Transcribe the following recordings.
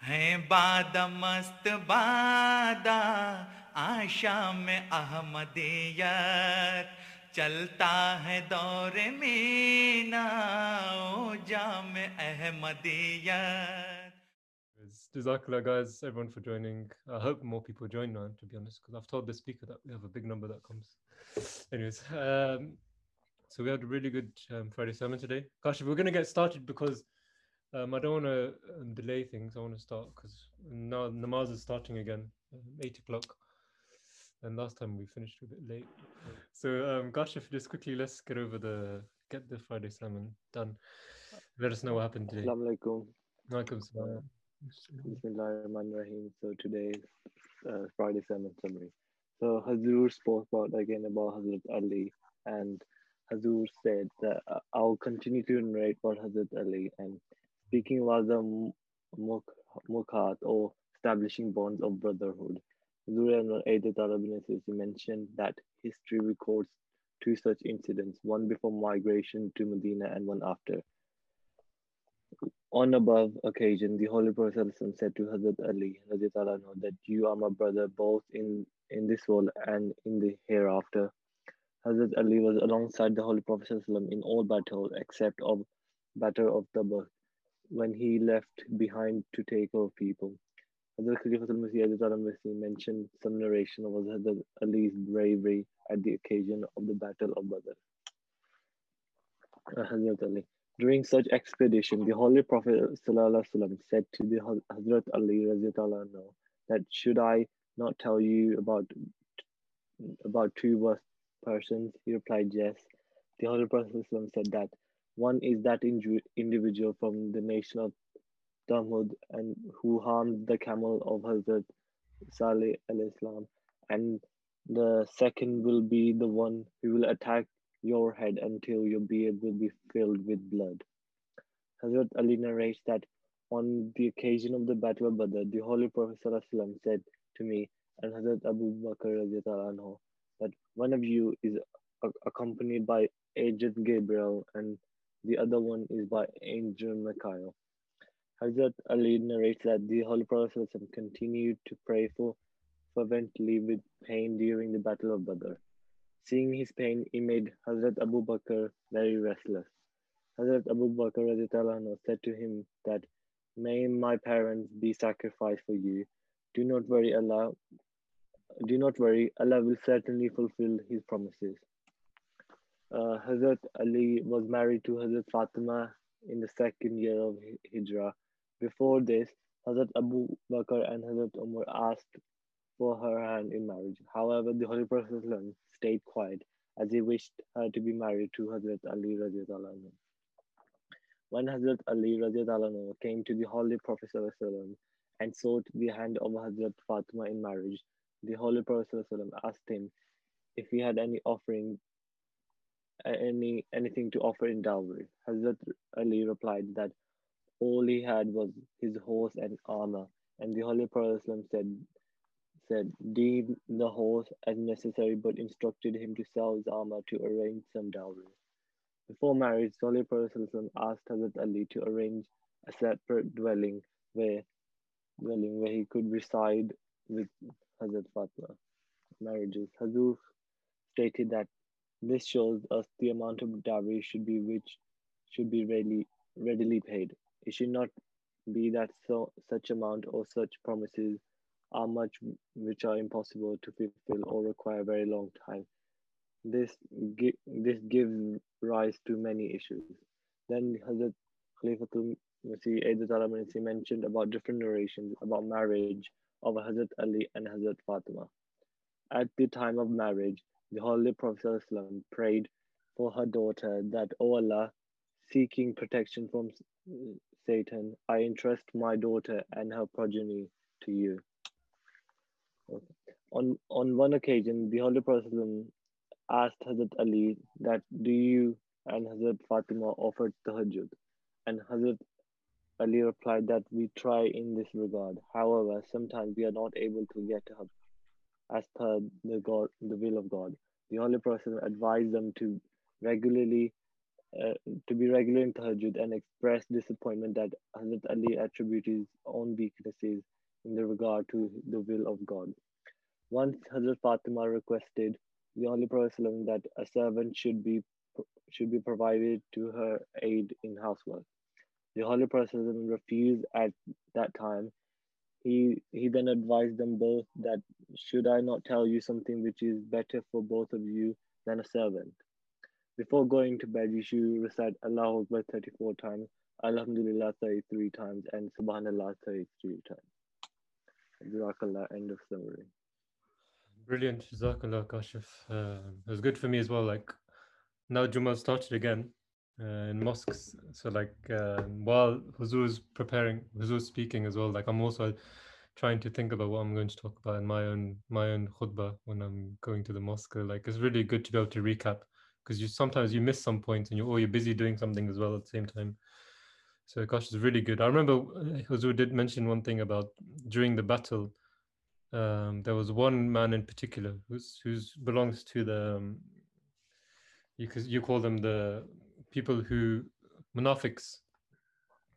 है बादा मस्त बादा आशा में अहमदियत चलता है दौर मीना ओ जाम Ahmadiyyat. Jazakallah, guys, everyone for joining. I hope more people join now, to be honest, because I've told the speaker that we have a big number that comes. Anyways, so we had a really good Friday sermon today. Gosh, we're going to get started because I don't want to delay things. I want to start because now namaz is starting again, 8 o'clock. And last time we finished a bit late. So, gosh, if just quickly, let's get the Friday sermon done. Let us know what happened today. Assalamu alaikum. Welcome. Uh, Bismillahirrahmanirrahim. So today's Friday sermon summary. So Hazur spoke about Hazrat Ali, and Hazur said that I'll continue to narrate about Hazrat Ali, and speaking about the muk- mukhat or establishing bonds of brotherhood. Hazur and Aidat Arabin mentioned that history records two such incidents, one before migration to Medina and one after. On above occasion, the Holy Prophet ﷺ said to Hazrat Ali radiallahu anhu, that you are my brother both in this world and in the hereafter. Hazrat Ali was alongside the Holy Prophet ﷺ in all battles except of Battle of Tabuk when he left behind to take over people. Hazrat Khalifatul Masih radiallahu anhu mentioned some narration of Hazrat Ali's bravery at the occasion of the Battle of Badr. Hazrat Ali. During such expedition, the Holy Prophet ﷺ said to the Hazrat Ali radiallahu anhu, that should I not tell you about two worst persons? He replied, yes. The Holy Prophet ﷺ said that one is that individual from the nation of Thamud and who harmed the camel of Hazrat Saleh al-Islam, and the second will be the one who will attack your head until your beard will be filled with blood. Hazrat Ali narrates that on the occasion of the Battle of Badr, the Holy Prophet ﷺ said to me and Hazrat Abu Bakr radiallahu anhu, that one of you is accompanied by Angel Gabriel and the other one is by Angel Michael. Hazrat Ali narrates that the Holy Prophet ﷺ continued to pray for fervently with pain during the Battle of Badr. Seeing his pain, it made Hazrat Abu Bakr very restless. Hazrat Abu Bakr radiallahu anhu said to him that, may my parents be sacrificed for you. Do not worry, Allah will certainly fulfill his promises. Hazrat Ali was married to Hazrat Fatima in the second year of Hijrah. Before this, Hazrat Abu Bakr and Hazrat Umar asked for her hand in marriage. However, the Holy Prophet stayed quiet as he wished her to be married to Hazrat Ali radiallahu anhu. When Hazrat Ali radiallahu anhu came to the Holy Prophet and sought the hand of Hazrat Fatima in marriage, the Holy Prophet asked him if he had anything to offer in dowry. Hazrat Ali replied that all he had was his horse and armor, and the Holy Prophet said, deemed the horse as necessary but instructed him to sell his armor to arrange some dowry. Before marriage, the Holy Prophet asked Hazrat Ali to arrange a separate dwelling where he could reside with Hazrat Fatima. Marriages. Hazur stated that this shows us the amount of dowry which should be readily paid. It should not be that such amount or such promises are much which are impossible to fulfill or require a very long time. This gives rise to many issues. Then Hazrat Khalifatul Masih Aidul mentioned about different narrations about marriage of Hazrat Ali and Hazrat Fatima. At the time of marriage, the Holy Prophet ﷺ prayed for her daughter that, O Allah, seeking protection from Satan, I entrust my daughter and her progeny to you. Okay. On one occasion, the Holy Prophet asked Hazrat Ali that, do you and Hazrat Fatima offer tahajjud? And Hazrat Ali replied that we try in this regard. However, sometimes we are not able to get up as per the will of God. The Holy Prophet advised them regularly uh, to be regular in tahajjud and expressed disappointment that Hazrat Ali attributed his own weakness choices in the regard to the will of God. Once Hazrat Fatima requested the Holy Prophet ﷺ that a servant should be provided to her aid in housework. The Holy Prophet ﷺ refused at that time. He then advised them both that, should I not tell you something which is better for both of you than a servant? Before going to bed, you should recite Allahu Akbar 34 times, Alhamdulillah 33 times, and Subhanallah 33 times. Jazakallah, end of summary. Brilliant, Jazakallah, Kashif. It was good for me as well. Like now, Jummah started again in mosques. So like while Huzur's speaking as well. Like I'm also trying to think about what I'm going to talk about in my own khutbah when I'm going to the mosque. Like it's really good to be able to recap because sometimes you miss some points and you're busy doing something as well at the same time. So gosh, it's really good. I remember Huzur did mention one thing about during the battle. There was one man in particular who's belongs to the you call them the people who munafiqs.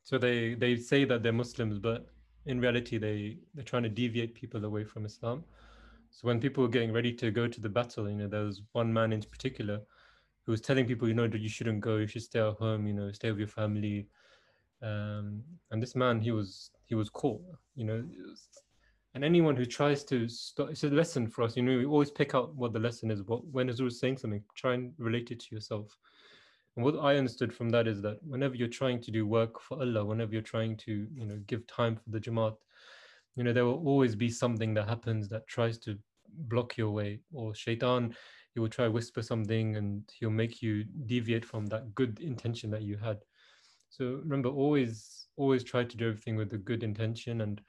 So they say that they're Muslims, but in reality they're trying to deviate people away from Islam. So when people were getting ready to go to the battle, there was one man in particular who was telling people, that you shouldn't go, you should stay at home, stay with your family. And this man, he was caught, and anyone who tries to stop, it's a lesson for us. We always pick out what the lesson is. When Azur is saying something, try and relate it to yourself. And what I understood from that is that whenever you're trying to do work for Allah, whenever you're trying to, give time for the Jamaat, there will always be something that happens that tries to block your way. Or Shaitan, he will try to whisper something and he'll make you deviate from that good intention that you had. So remember, always try to do everything with a good intention. And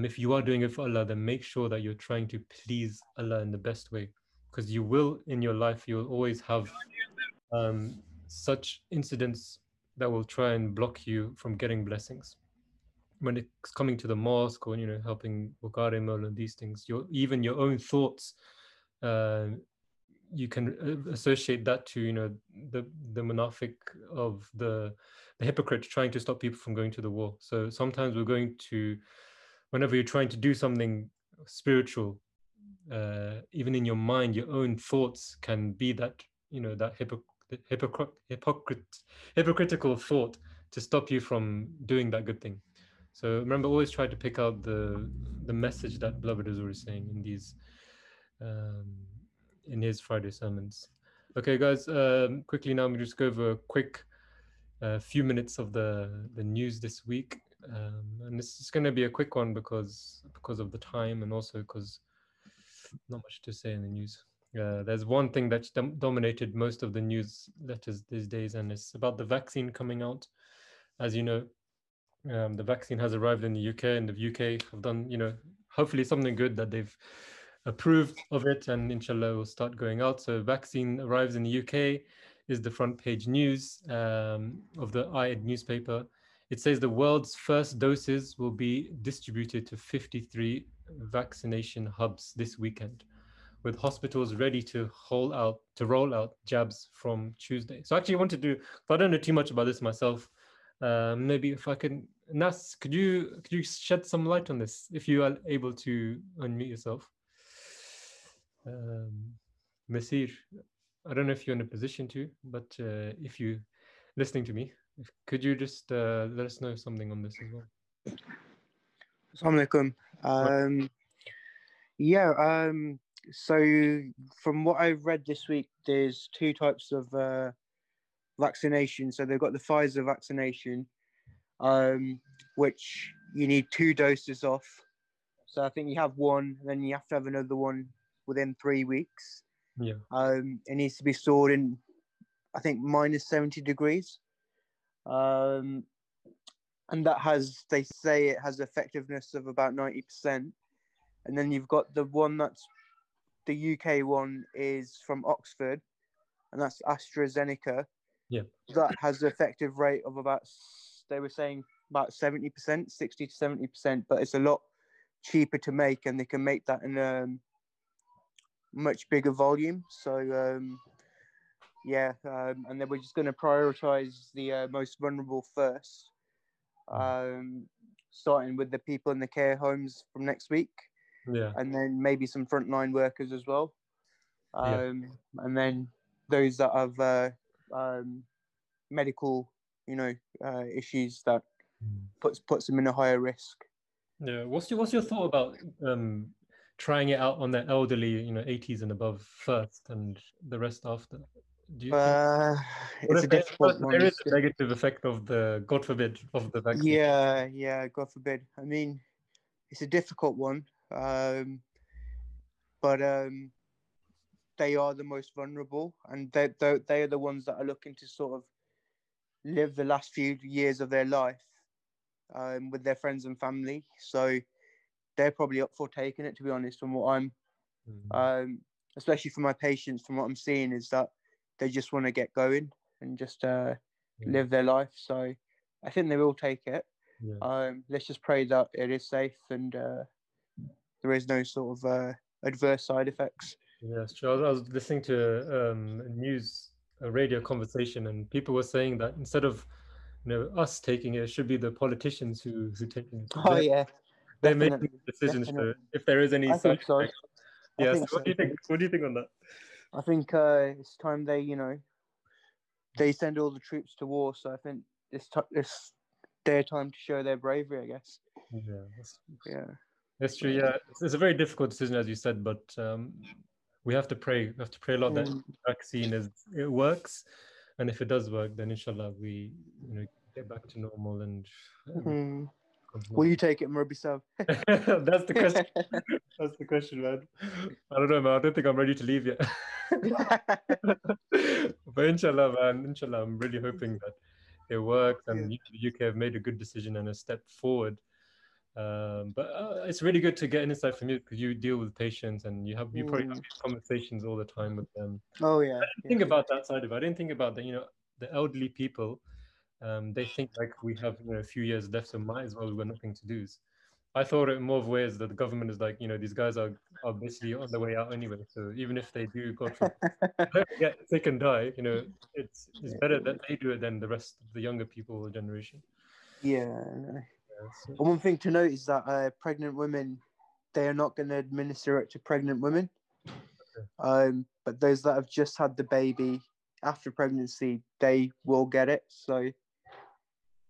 if you are doing it for Allah, then make sure that you're trying to please Allah in the best way, because you will in your life, you'll always have such incidents that will try and block you from getting blessings. When it's coming to the mosque or helping Bukhari Mul and these things, even your own thoughts, you can associate that to the munafiq of the hypocrite trying to stop people from going to the war. So sometimes whenever you're trying to do something spiritual, even in your mind, your own thoughts can be that that hypocritical thought to stop you from doing that good thing. So remember, always try to pick out the message that beloved Huzur is saying in these in his Friday sermons. Okay, guys, quickly now, we just go over a quick few minutes of the news this week. And this is going to be a quick one because of the time, and also because not much to say in the news. There's one thing that's dominated most of the news letters these days, and it's about the vaccine coming out. As you know, the vaccine has arrived in the UK, and the UK have done, hopefully something good, that they've approved of it, and inshallah will start going out. So vaccine arrives in the UK is the front page news of the Aid newspaper. It says the world's first doses will be distributed to 53 vaccination hubs this weekend, with hospitals ready to roll out jabs from Tuesday. So actually I want to do, but I don't know too much about this myself. Maybe if I can, Nas, could you shed some light on this if you are able to unmute yourself? Masir, I don't know if you're in a position to, but if you're listening to me, could you just let us know something on this as well? Assalamu alaikum. So from what I've read this week, there's two types of vaccination. So they've got the Pfizer vaccination, which you need 2 doses of. So I think you have one, then you have to have another one within 3 weeks. Yeah. It needs to be stored in, I think, minus 70 degrees. And they say it has effectiveness of about 90%. And then you've got the one that's the UK one is from Oxford, and that's AstraZeneca. Yeah. That has an effective rate of about, they were saying about 70%, 60 to 70%, but it's a lot cheaper to make, and they can make that in a much bigger volume. So, and then we're just going to prioritize the most vulnerable first. starting with the people in the care homes from next week, Yeah. and then maybe some frontline workers as well. Yeah. And then those that have medical, issues that puts them in a higher risk. Yeah. What's your thought about trying it out on the elderly, 80s and above first, and the rest after? Do you think It's a difficult one. there is a negative effect of the, God forbid, of the vaccine? Yeah, God forbid. I mean, it's a difficult one, but they are the most vulnerable, and they are the ones that are looking to sort of live the last few years of their life with their friends and family. So they're probably up for taking it, to be honest. From what I'm, especially for my patients, from what I'm seeing, is that they just want to get going and just live their life. So I think they will take it. Yeah. Let's just pray that it is safe and there is no sort of adverse side effects. Yes, true. I was listening to a radio conversation, and people were saying that instead of us taking it, it should be the politicians who taking it. Oh yeah, they're definitely, making decisions definitely. to, if there is any I side think so. effect. Yeah. I think So what do you think? What do you think on that? I think it's time they send all the troops to war. So I think it's their time to show their bravery, I guess. Yeah, that's true. Yeah, it's a very difficult decision, as you said, but we have to pray. We have to pray a lot that the vaccine it works, and if it does work, then inshallah we get back to normal and. Will you take it, Murabi Sab? That's the question. That's the question, man. I don't know, man. I don't think I'm ready to leave yet. But inshallah, man. Inshallah, I'm really hoping that it works, and the UK have made a good decision and a step forward. But it's really good to get an insight from you, because you deal with patients and you probably have these conversations all the time with them. Oh yeah. I didn't think about that side of it. I didn't think about that. The elderly people, they think like we have a few years left, so might as well, we've got nothing to lose. I thought it more of ways that the government is like, these guys are basically on their way out anyway. So even if they do, God forbid, get sick and die, it's better that they do it than the rest of the younger people generation. Yeah. So. One thing to note is that pregnant women, they are not going to administer it to pregnant women. Okay. But those that have just had the baby after pregnancy, they will get it. So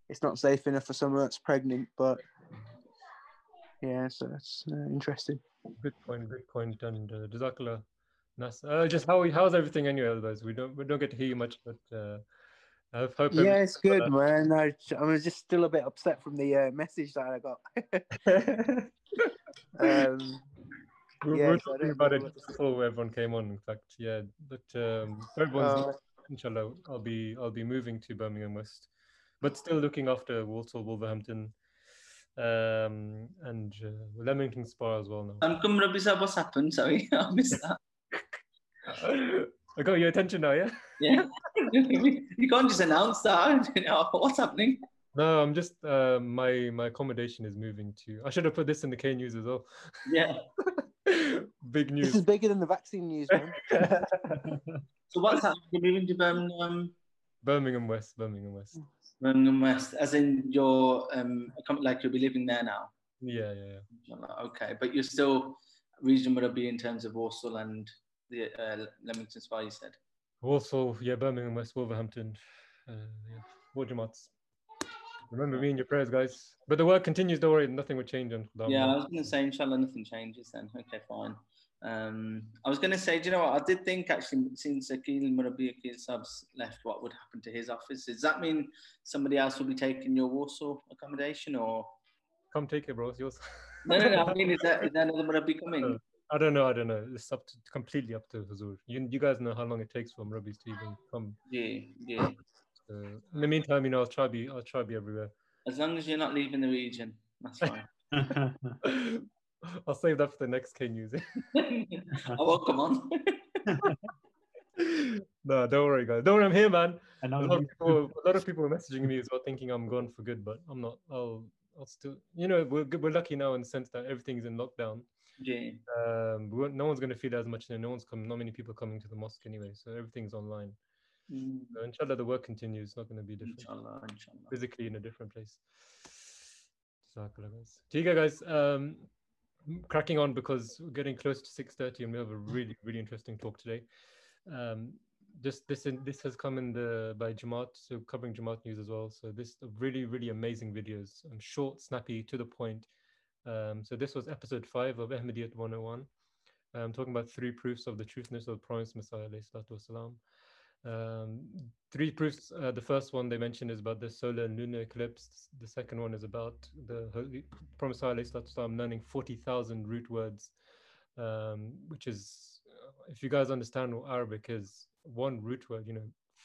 it's not safe enough for someone that's pregnant, but yeah, so it's interesting. Good point. And Jazakallah. Just how's everything anyway? Otherwise, we don't get to hear you much, but I hope. Yeah, it's good, man. I'm just still a bit upset from the message that I got. We were talking about it before everyone came on. In fact, yeah, but everyone's inshallah. I'll be moving to Birmingham West, but still looking after Walsall, Wolverhampton. And Leamington Spa as well now. Murabi Sab, what's happened? Sorry, I missed that. I got your attention now, yeah? Yeah. You can't just announce that. What's happening? No, I'm just my accommodation is moving to. I should have put this in the K News as well. Yeah. Big news. This is bigger than the vaccine news, man. So what's happening? You're moving to Birmingham? Birmingham West. Birmingham West, as in you'll be living there now. Yeah. Okay, but you're still reasonable in terms of Walsall and the Leamington Spa, you said. Walsall, yeah, Birmingham West, Wolverhampton, Wajamats. Remember me in your prayers, guys. But the work continues. Don't worry, nothing will change. Yeah, I was going to say, inshallah, nothing changes then. Okay, fine. I was going to say, do you know what? I did think actually, since Murabi Sab's left, what would happen to his office? Does that mean somebody else will be taking your Walsall accommodation, or? Come take it, bro. It's yours. No. I mean, is there another Murabi coming? I don't know. It's completely up to Huzur. You guys know how long it takes for Murabis to even come. Yeah. In the meantime, I'll try be everywhere. As long as you're not leaving the region, that's fine. I'll save that for the next K News. Oh, well, come on. No, don't worry, guys. Don't worry, I'm here, man. A lot of people are messaging me as well, thinking I'm gone for good, but I'm not. I'll still. We're lucky now in the sense that everything's in lockdown. Yeah. No one's going to feel as much. Not many people coming to the mosque anyway, so everything's online. So inshallah, the work continues. It's not going to be different. Inshallah. Physically in a different place. Jazakallah, guys. Tiga, guys, cracking on because we're getting close to 6:30 and we have a really, really interesting talk today. This has come in by Jamaat, so covering Jamaat news as well. So this really, really amazing videos, short, snappy, to the point. So this was episode 5 of Ahmadiyyat 101. Talking about 3 proofs of the truthness of the promised Messiah, alayhi salatu wasalam. 3 proofs. The first one they mentioned is about the solar and lunar eclipse. The second one is about the Holy Prophet ﷺ learning 40,000 root words, which is, if you guys understand what Arabic is, one root word,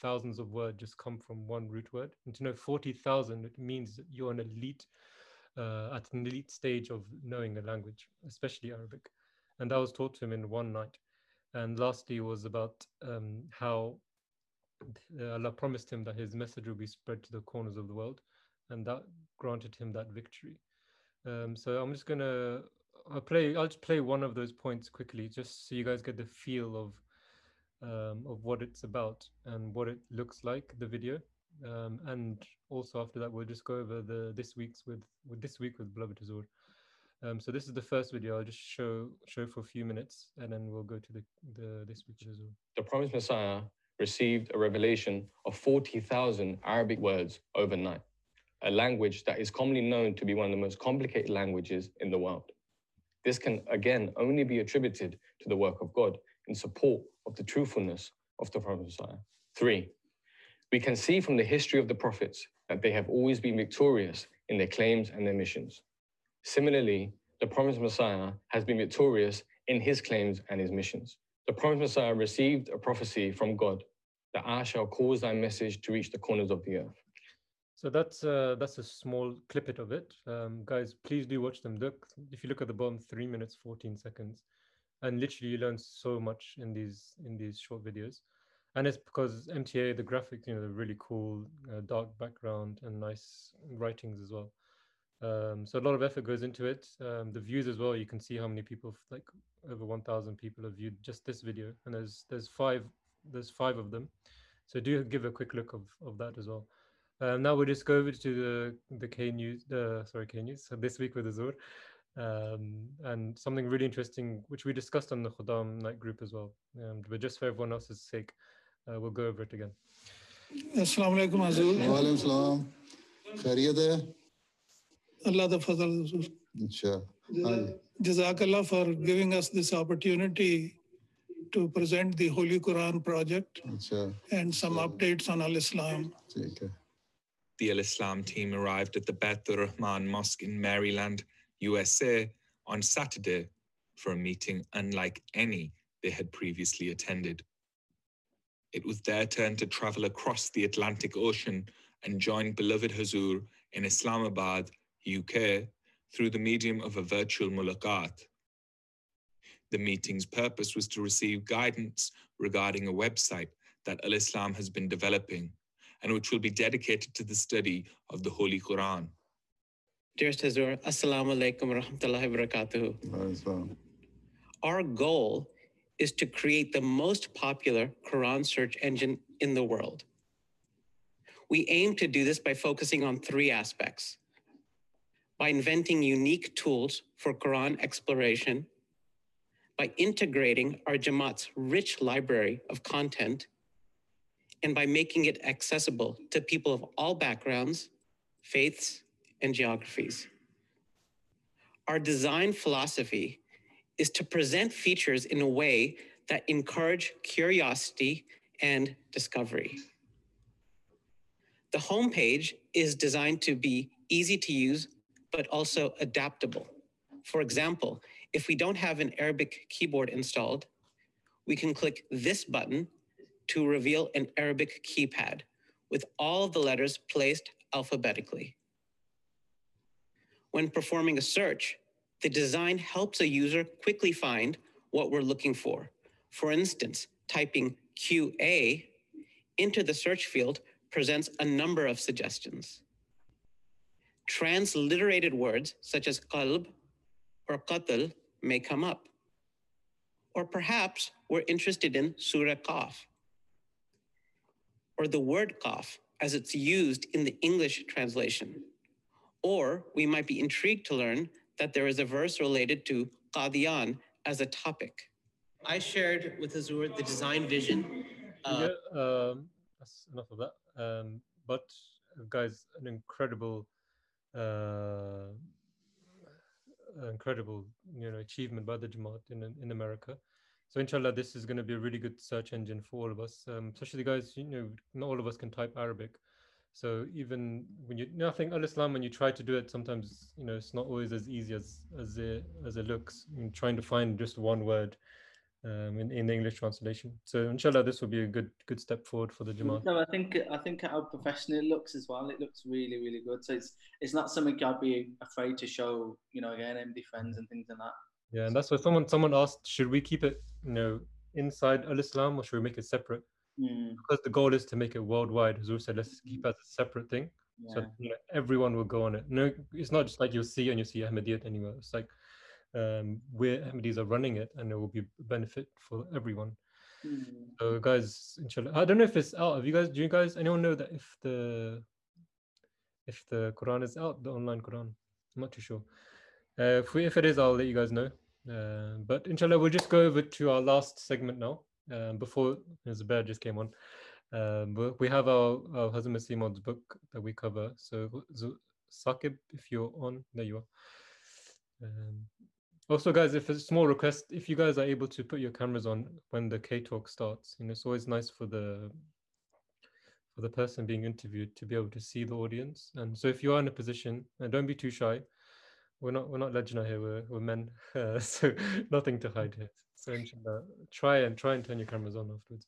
thousands of words just come from one root word. And to know 40,000, it means that you're at an elite stage of knowing a language, especially Arabic. And that was taught to him in one night. And lastly was about how Allah promised him that his message will be spread to the corners of the world, and that granted him that victory. So I'm just gonna I'll just play one of those points quickly, just so you guys get the feel of what it's about and what it looks like, the video. And also after that we'll just go over this week with Beloved Huzur. So this is the first video. I'll just show for a few minutes, and then we'll go to the this week with Huzur. The promised Messiah received a revelation of 40,000 Arabic words overnight, a language that is commonly known to be one of the most complicated languages in the world. This can again only be attributed to the work of God in support of the truthfulness of the Prophet Messiah. 3, we can see from the history of the prophets that they have always been victorious in their claims and their missions. Similarly, the promised Messiah has been victorious in his claims and his missions. The promised Messiah received a prophecy from God that I shall cause thy message to reach the corners of the earth. So that's a small clippet of it. Guys, please do watch them. Look, if you look at the bottom, 3 minutes, 14 seconds. And literally you learn so much in these short videos. And it's because MTA, the graphics, they're really cool, dark background and nice writings as well. So a lot of effort goes into it. The views as well, you can see how many people, like over 1,000 people have viewed just this video, and there's five of them. So do give a quick look of that as well. Now we'll just go over to the K News, so this week with Huzur, and something really interesting which we discussed on the Khuddam night group as well. But just for everyone else's sake, we'll go over it again. Assalamu alaikum Huzur. Wa alaikum salam. Khairiyat hai? Allah the Fazal Huzur. Inshallah. Jazakallah for giving us this opportunity to present the Holy Quran project and some updates on Al-Islam. The Al-Islam team arrived at the Beit Rahman Mosque in Maryland, USA on Saturday for a meeting unlike any they had previously attended. It was their turn to travel across the Atlantic Ocean and join Beloved Huzur in Islamabad, UK, through the medium of a virtual mulaqat. The meeting's purpose was to receive guidance regarding a website that Al-Islam has been developing and which will be dedicated to the study of the Holy Quran. Dearest Huzur, Assalamu alaikum wa rahmatullahi wa barakatuhu. Our goal is to create the most popular Quran search engine in the world. We aim to do this by focusing on 3 aspects. By inventing unique tools for Quran exploration, by integrating our Jamaat's rich library of content, and by making it accessible to people of all backgrounds, faiths, and geographies. Our design philosophy is to present features in a way that encourage curiosity and discovery. The homepage is designed to be easy to use, but also adaptable. For example, if we don't have an Arabic keyboard installed, we can click this button to reveal an Arabic keypad with all of the letters placed alphabetically. When performing a search, the design helps a user quickly find what we're looking for. For instance, typing QA into the search field presents a number of suggestions. Transliterated words such as qalb or qatl may come up. Or perhaps we're interested in Surah Qaf, or the word Qaf as it's used in the English translation, Or we might be intrigued to learn that there is a verse related to Qadian as a topic. I shared with Hazur the design vision. That's enough of that. But guys, an incredible achievement by the Jamaat in America. So inshallah, this is going to be a really good search engine for all of us, especially the guys, not all of us can type Arabic. So even when I think Al-Islam, when you try to do it, sometimes, it's not always as easy as it looks. Trying to find just one word in the English translation. So inshallah, this will be a good step forward for the Jamaat. No, I think how professional it looks as well. It looks really, really good. So it's not something I'd be afraid to show, again, MD friends and things like that. Yeah, and that's why someone asked, should we keep it, inside Al-Islam, or should we make it separate? Because the goal is to make it worldwide. Hazur said, let's keep it as a separate thing. Yeah. So everyone will go on it. No, it's not just like you'll see Ahmadiyyat anywhere. It's like where Ahmadis are running it, and it will be a benefit for everyone. So guys, inshallah, I don't know if it's out. Do you guys anyone know that if the Quran is out, the online Quran? I'm not too sure. If it is, I'll let you guys know. But inshallah, we'll just go over to our last segment now. Before Zubair just came on, we have our Hazrat Masih Maud's book that we cover. So Saqib, if you're on, there you are. Also, guys, if it's a small request, if you guys are able to put your cameras on when the K-Talk starts, it's always nice for the person being interviewed to be able to see the audience. And so if you are in a position, and don't be too shy, we're not Lajna here, we're men, so nothing to hide here. So inshallah, try and turn your cameras on afterwards.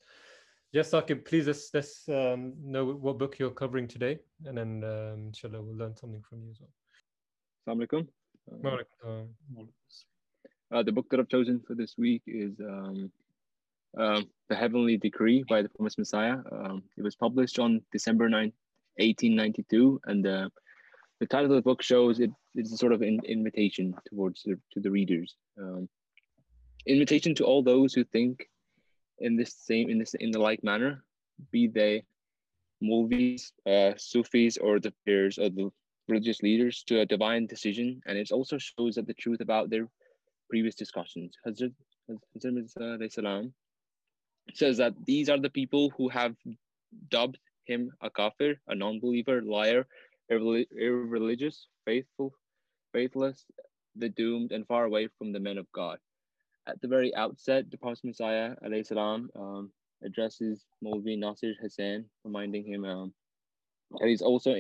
Yes, Saqib, please let's know what book you're covering today, and then inshallah we'll learn something from you as well. Assalamu alaikum. The book that I've chosen for this week is The Heavenly Decree by the Promised Messiah. It was published on December 9, 1892, and the title of the book shows it's a sort of an invitation to the readers. Invitation to all those who think in the like manner, be they Maulvis, Sufis, or the peers of the religious leaders, to a divine decision. And it also shows that the truth about their previous discussions. Hazrat salam says that these are the people who have dubbed him a kafir, a non-believer, liar, irreligious, faithless, the doomed, and far away from the men of God. At the very outset, the Prophet Messiah addresses Maulvi Nasir Hussain, reminding him that he's also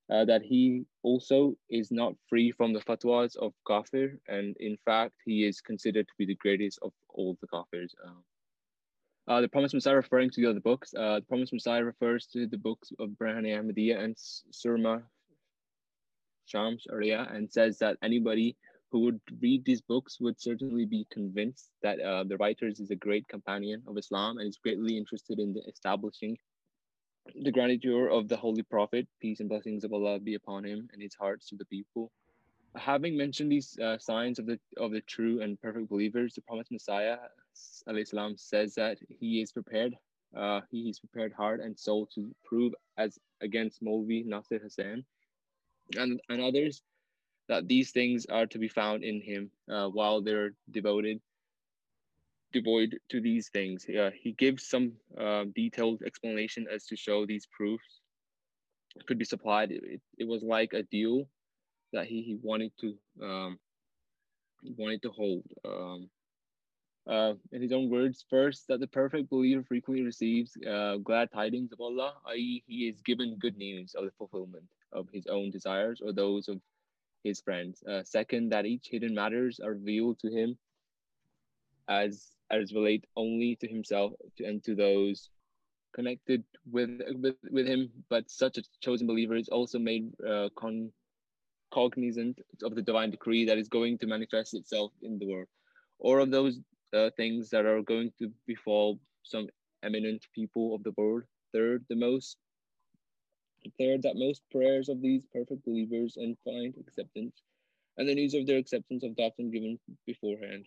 that he also is not free from the fatwas of kafir, and in fact, he is considered to be the greatest of all the kafirs. The Promised Messiah, referring to the other books, the Promised Messiah refers to the books of Brahani Ahmadiyya and Surma Shams Arya, and says that anybody who would read these books would certainly be convinced that the writers is a great companion of Islam and is greatly interested in establishing the grandeur of the Holy Prophet, peace and blessings of Allah be upon him, and his hearts to the people. Having mentioned these signs of the true and perfect believers, the Promised Messiah salam, says that he is prepared heart and soul to prove as against Maulvi Nasir Hussain and others that these things are to be found in him while they're devoid to these things. He gives some detailed explanation as to show these proofs could be supplied. It was like a deal that he wanted to hold. In his own words, first, that the perfect believer frequently receives glad tidings of Allah, i.e., he is given good news of the fulfillment of his own desires or those of his friends. Second, that each hidden matters are revealed to him as relate only to himself and to those connected with him. But such a chosen believer is also made cognizant of the divine decree that is going to manifest itself in the world, or of those things that are going to befall some eminent people of the world. Third, that most prayers of these perfect believers and find acceptance, and the news of their acceptance of doctrine given beforehand.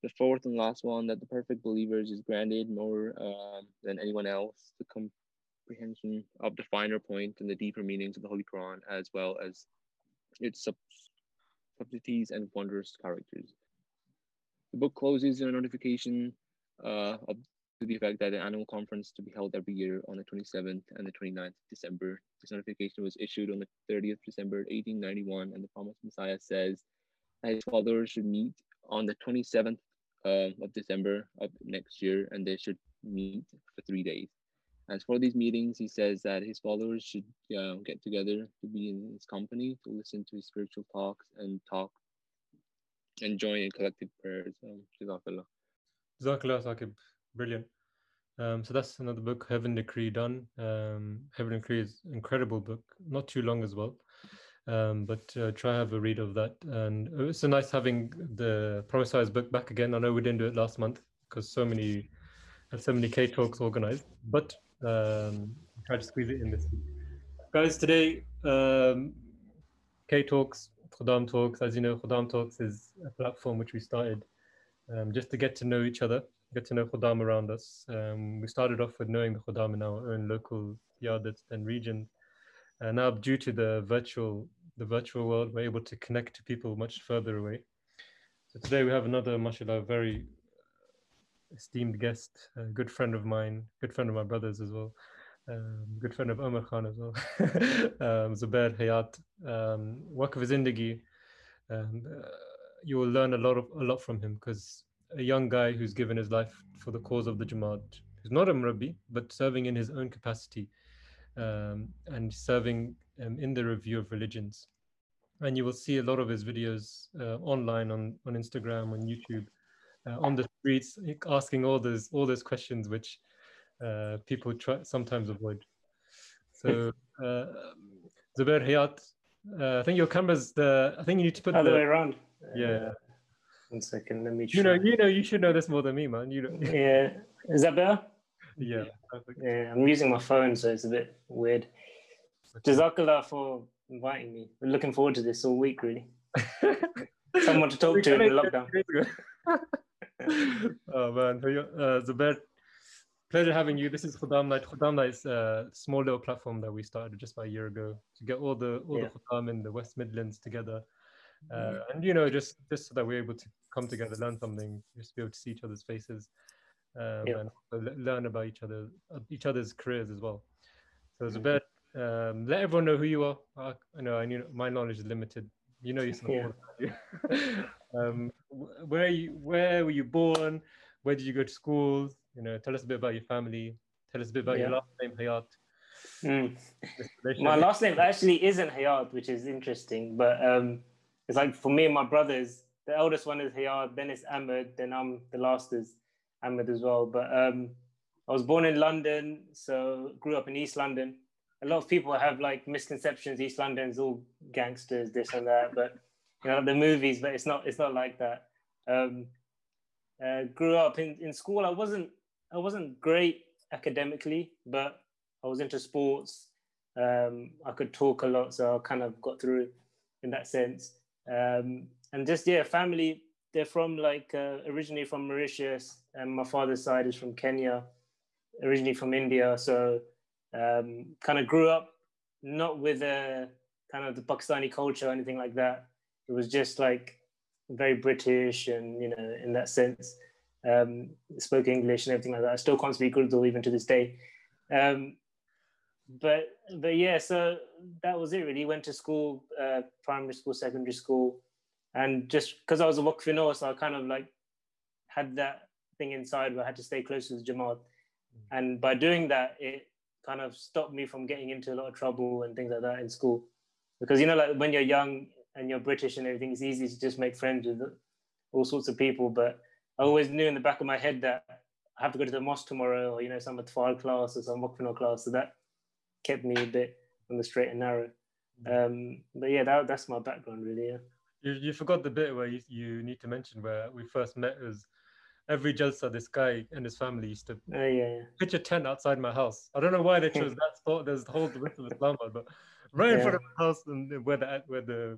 The fourth and last one, that the perfect believers is granted more than anyone else comprehension of the finer point and the deeper meanings of the Holy Quran, as well as its subtleties and wondrous characters. The book closes in a notification to the effect that an annual conference to be held every year on the 27th and the 29th of December. This notification was issued on the 30th December 1891, and the promised Messiah says that his followers should meet on the 27th of December of next year, and they should meet for 3 days. As for these meetings, he says that his followers should get together to be in his company, to listen to his spiritual talks and join in collective prayers. Jazakallah. Jazakallah, Saqib. Brilliant. So that's another book, Heaven Decree, done. Heaven Decree is an incredible book, not too long as well. But try have a read of that. And it's so nice having the Promised book back again. I know we didn't do it last month because so many K talks organized, but try to squeeze it in this week. Guys, today, K Talks, Khuddam Talks, as you know, Khuddam Talks is a platform which we started just to get to know each other, get to know Khuddam around us. We started off with knowing the Khuddam in our own local yardats and regions. Now, due to the virtual world, we're able to connect to people much further away. So today we have another, mashallah, very esteemed guest, a good friend of mine, good friend of my brother's as well, good friend of Omar Khan as well, Zubair Hayat. Waqf Zindagi, you will learn a lot from him, because a young guy who's given his life for the cause of the Jamaat, who's not a Murabbi, but serving in his own capacity, and serving in the review of religions. And you will see a lot of his videos online on Instagram, on YouTube, on the streets, asking all those questions which people sometimes avoid. So Zubair Hayat, I think your camera's I think you need to put other way around. Yeah. 1 second, let me try. You should know this more than me, man. Yeah, is that better? Yeah, perfect. Yeah, I'm using my phone, so it's a bit weird. Jazakallah for inviting me. We're looking forward to this all week, really. Someone to talk to in the lockdown. Oh man, Zubair, pleasure having you. This is Khuddam Night. Khuddam Night is a small little platform that we started just about a year ago to get all the Khuddam in the West Midlands together. And just so that we're able to come together, learn something, just be able to see each other's faces, and learn about each other's careers as well. So Zubair, let everyone know who you are. I know my knowledge is limited. Yourself. Where were you born? Where did you go to school? Tell us a bit about your family. Tell us a bit about your last name, Hayat. My last name actually isn't Hayat, which is interesting, but it's like for me and my brothers, the eldest one is Hayat, then it's Ahmed, then I'm the last is Ahmed as well. But I was born in London, so grew up in East London. A lot of people have like misconceptions. East London's all gangsters, this and that, but the movies. But it's not like that. Grew up in school. I wasn't great academically, but I was into sports. I could talk a lot, so I kind of got through in that sense. And just family. They're from originally from Mauritius, and my father's side is from Kenya. Originally from India, so. Kind of grew up not with kind of the Pakistani culture or anything like that. It was just like very British, and in that sense, spoke English and everything like that. I still can't speak Urdu even to this day. But yeah, so that was it really. Went to school, primary school, secondary school, and just because I was a Waqf, so I kind of like had that thing inside where I had to stay close to the Jamaat, and by doing that, it kind of stopped me from getting into a lot of trouble and things like that in school. Because, like when you're young and you're British and everything, it's easy to just make friends with all sorts of people. But I always knew in the back of my head that I have to go to the mosque tomorrow, or, some Atfal class or some Waqf class. So that kept me a bit on the straight and narrow. But yeah, that's my background really, yeah. You forgot the bit where you need to mention where we first met. Was every Jalsa, this guy and his family used to pitch a tent outside my house. I don't know why they chose that spot. There's the whole width of Islamabad, but right in front of the house and where the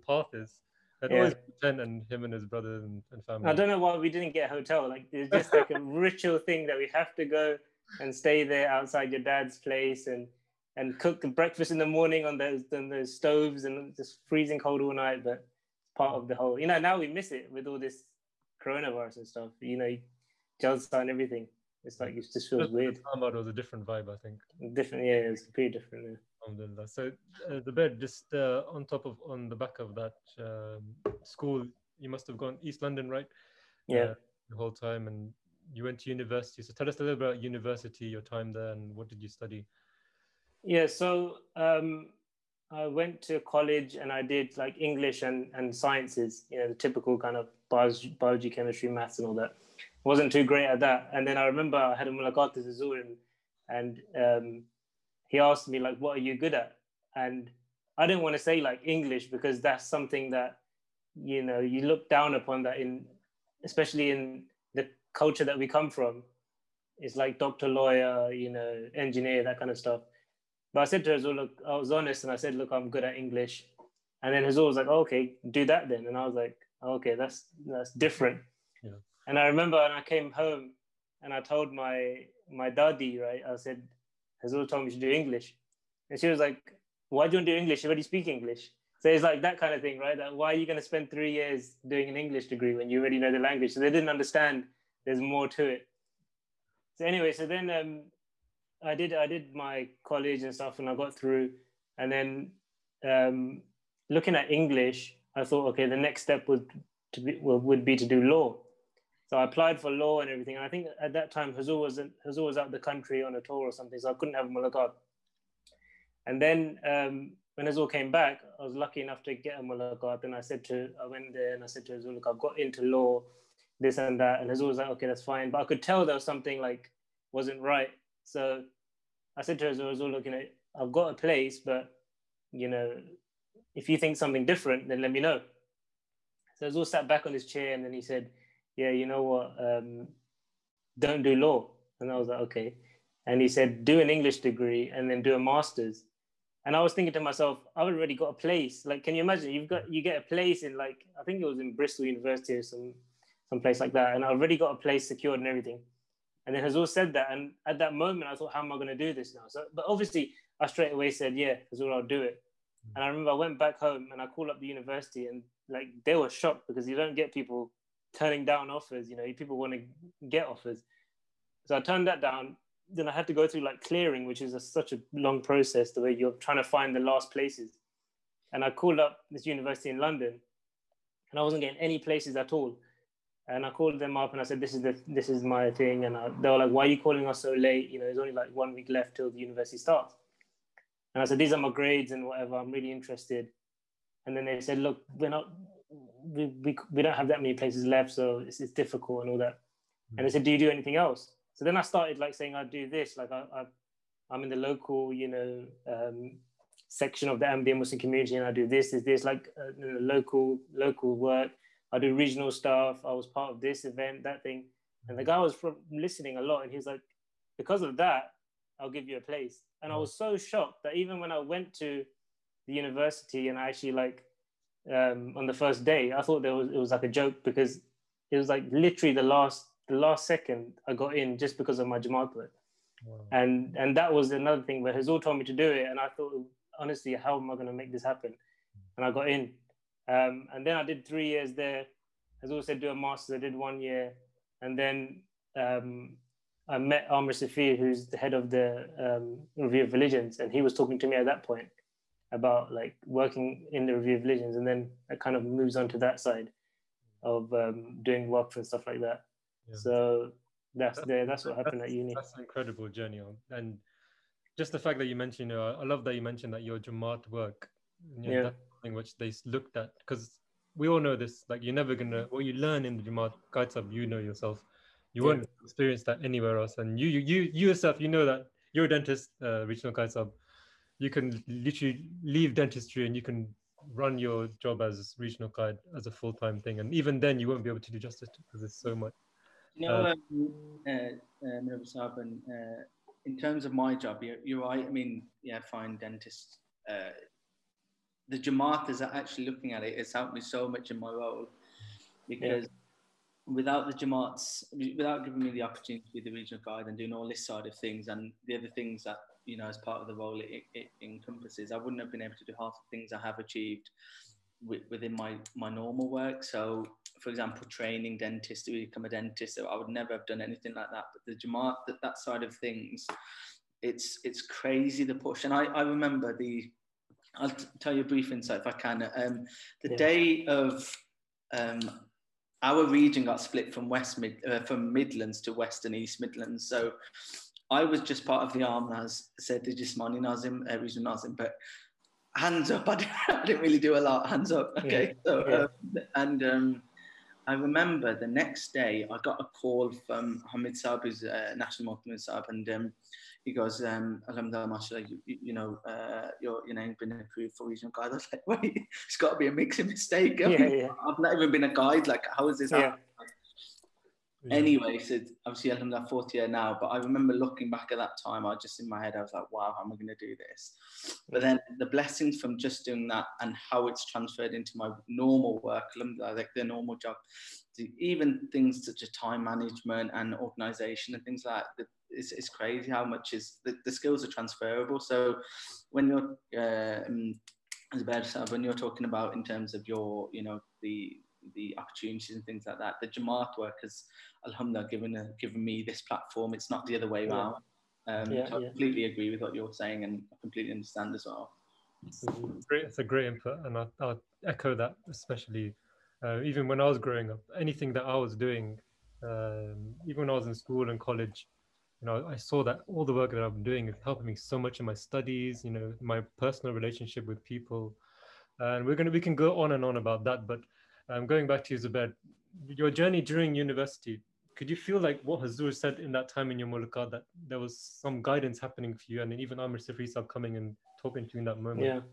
path is. They'd always pitch a tent, and him and his brother and family. I don't know why we didn't get a hotel. Like it's just like a ritual thing that we have to go and stay there outside your dad's place and cook breakfast in the morning on those stoves and just freezing cold all night. But it's part of the whole, now we miss it with all this coronavirus and stuff, Jalsa and everything. It's like, it just feels weird. Ahmad was a different vibe, I think. Different, yeah, it's pretty different. Yeah. Alhamdulillah. So the bed, just on the back of that school, you must have gone East London, right? Yeah. The whole time, and you went to university. So tell us a little bit about university, your time there, and what did you study? Yeah, so I went to college and I did like English and sciences, the typical kind of biology, chemistry, maths and all that. Wasn't too great at that. And then I remember I had a mulaqat with Hazur and he asked me like, what are you good at? And I didn't want to say like English, because that's something that, you look down upon, that especially in the culture that we come from. It's like doctor, lawyer, engineer, that kind of stuff. But I said to Hazur, look, I was honest and I said, look, I'm good at English. And then Hazur was like, oh, okay, do that then. And I was like, oh, okay, that's different. Yeah. And I remember when I came home and I told my dadi, right, I said, Hazur told me to do English. And she was like, why do you want to do English? You already speak English. So it's like that kind of thing, right? That why are you going to spend 3 years doing an English degree when you already know the language? So they didn't understand there's more to it. So anyway, so then I did my college and stuff and I got through. And then looking at English, I thought, okay, the next step would be to do law. So I applied for law and everything. And I think at that time, Hazur was out the country on a tour or something, so I couldn't have a mulaqat. And then when Hazur came back, I was lucky enough to get a mulaqat. And I went there and I said to Hazur, look, I've got into law, this and that. And Hazur was like, okay, that's fine. But I could tell there was something like wasn't right. So I said to Hazur, look, I've got a place, but, if you think something different, then let me know. So Hazur sat back on his chair and then he said, yeah, you know what, don't do law. And I was like, okay. And he said, do an English degree and then do a master's. And I was thinking to myself, I've already got a place. Like, can you imagine? You get a place in like, I think it was in Bristol University or some place like that. And I already got a place secured and everything. And then Hazur said that. And at that moment, I thought, how am I going to do this now? So, but obviously, I straight away said, yeah, Hazur, I'll do it. And I remember I went back home and I called up the university and like they were shocked, because you don't get people turning down offers. People want to get offers. So I turned that down. Then I had to go through like clearing, which is such a long process, the way you're trying to find the last places. And I called up this university in London and I wasn't getting any places at all. And I called them up and I said, this is my thing. And they were like, why are you calling us so late? There's only like 1 week left till the university starts. And I said, these are my grades and whatever, I'm really interested. And then they said, look, we don't have that many places left, so it's difficult and all that. And they said, do you do anything else? So then I started like saying, I do this, like I'm in the local, section of the Ahmadiyya Muslim community, and I do this, like local work. I do regional stuff. I was part of this event, that thing. And the guy was listening a lot, and he's like, because of that, I'll give you a place. And I was so shocked that even when I went to the university and I actually like, on the first day, I thought it was like a joke, because it was like literally the last second I got in just because of my Jamaat work. Wow. And that was another thing where Hazur told me to do it, and I thought, honestly, how am I going to make this happen? And I got in. And then I did 3 years there. Hazur said do a master's. I did 1 year. And then I met Amr Safir, who's the head of the Review of Religions, and he was talking to me at that point about like working in the Review of Religions, and then it kind of moves on to that side of doing work and stuff like that. Yeah. So that's what happened at uni. That's an incredible journey, and just the fact that you mentioned, I love that you mentioned that your Jamaat work, that's something which they looked at, because we all know this. Like, you're never gonna, what you learn in the Jamaat Qaid Sahib, yourself, you won't experience that anywhere else. And you yourself, that you're a dentist, regional Qaid Sahib. You can literally leave dentistry and you can run your job as regional Qaid as a full-time thing. And even then, you won't be able to do justice because there's so much. In terms of my job, you're right. I mean, fine, dentist. The Jamaat is actually looking at it. It's helped me so much in my role, because without the Jamaats, without giving me the opportunity to be the regional guide and doing all this side of things and the other things that, you know, as part of the role it encompasses, I wouldn't have been able to do half the things I have achieved within my normal work. So, for example, training dentists to become a dentist, I would never have done anything like that. But the Jamaat, that side of things, it's crazy, the push. And I remember I'll tell you a brief insight if I can. The day of our region got split from from Midlands to West and East Midlands. So I was just part of the arm, as said, the Jismani Nazim, Regional Nazim, but hands up, I didn't really do a lot, hands up, okay? So, I remember the next day, I got a call from Hamid Saab, who's National Muqtamid Saab, and he goes, Alhamdulillah, mashallah, you know, your name's been approved for regional guide. I was like, wait, it's got to be a mixing mistake. I've not even been a guide, like, how is this happening? Anyway, so obviously, Alhamdulillah, 4th year now, but I remember looking back at that time, I just in my head, I was like, wow, how am I going to do this? But then the blessings from just doing that and how it's transferred into my normal work, Alhamdulillah, like the normal job, even things such as time management and organization and things like that, it's crazy how much the skills are transferable. So when you're, when you're talking about in terms of your, you know, the opportunities and things like that, the Jamaat work has, alhamdulillah, given me this platform. It's not the other way around. So I completely agree with what you're saying, and I completely understand as well. It's a great input, and I'll echo that, especially even when I was growing up. Anything that I was doing, even when I was in school and college, you know, I saw that all the work that I'm doing is helping me so much in my studies, you know, my personal relationship with people, and we can go on and on about that. But going back to you, Zubair, your journey during university, could you feel like what Hazur said in that time in your mulaqat, that there was some guidance happening for you, and then even Amir Safri Sahib coming and talking to you in that moment?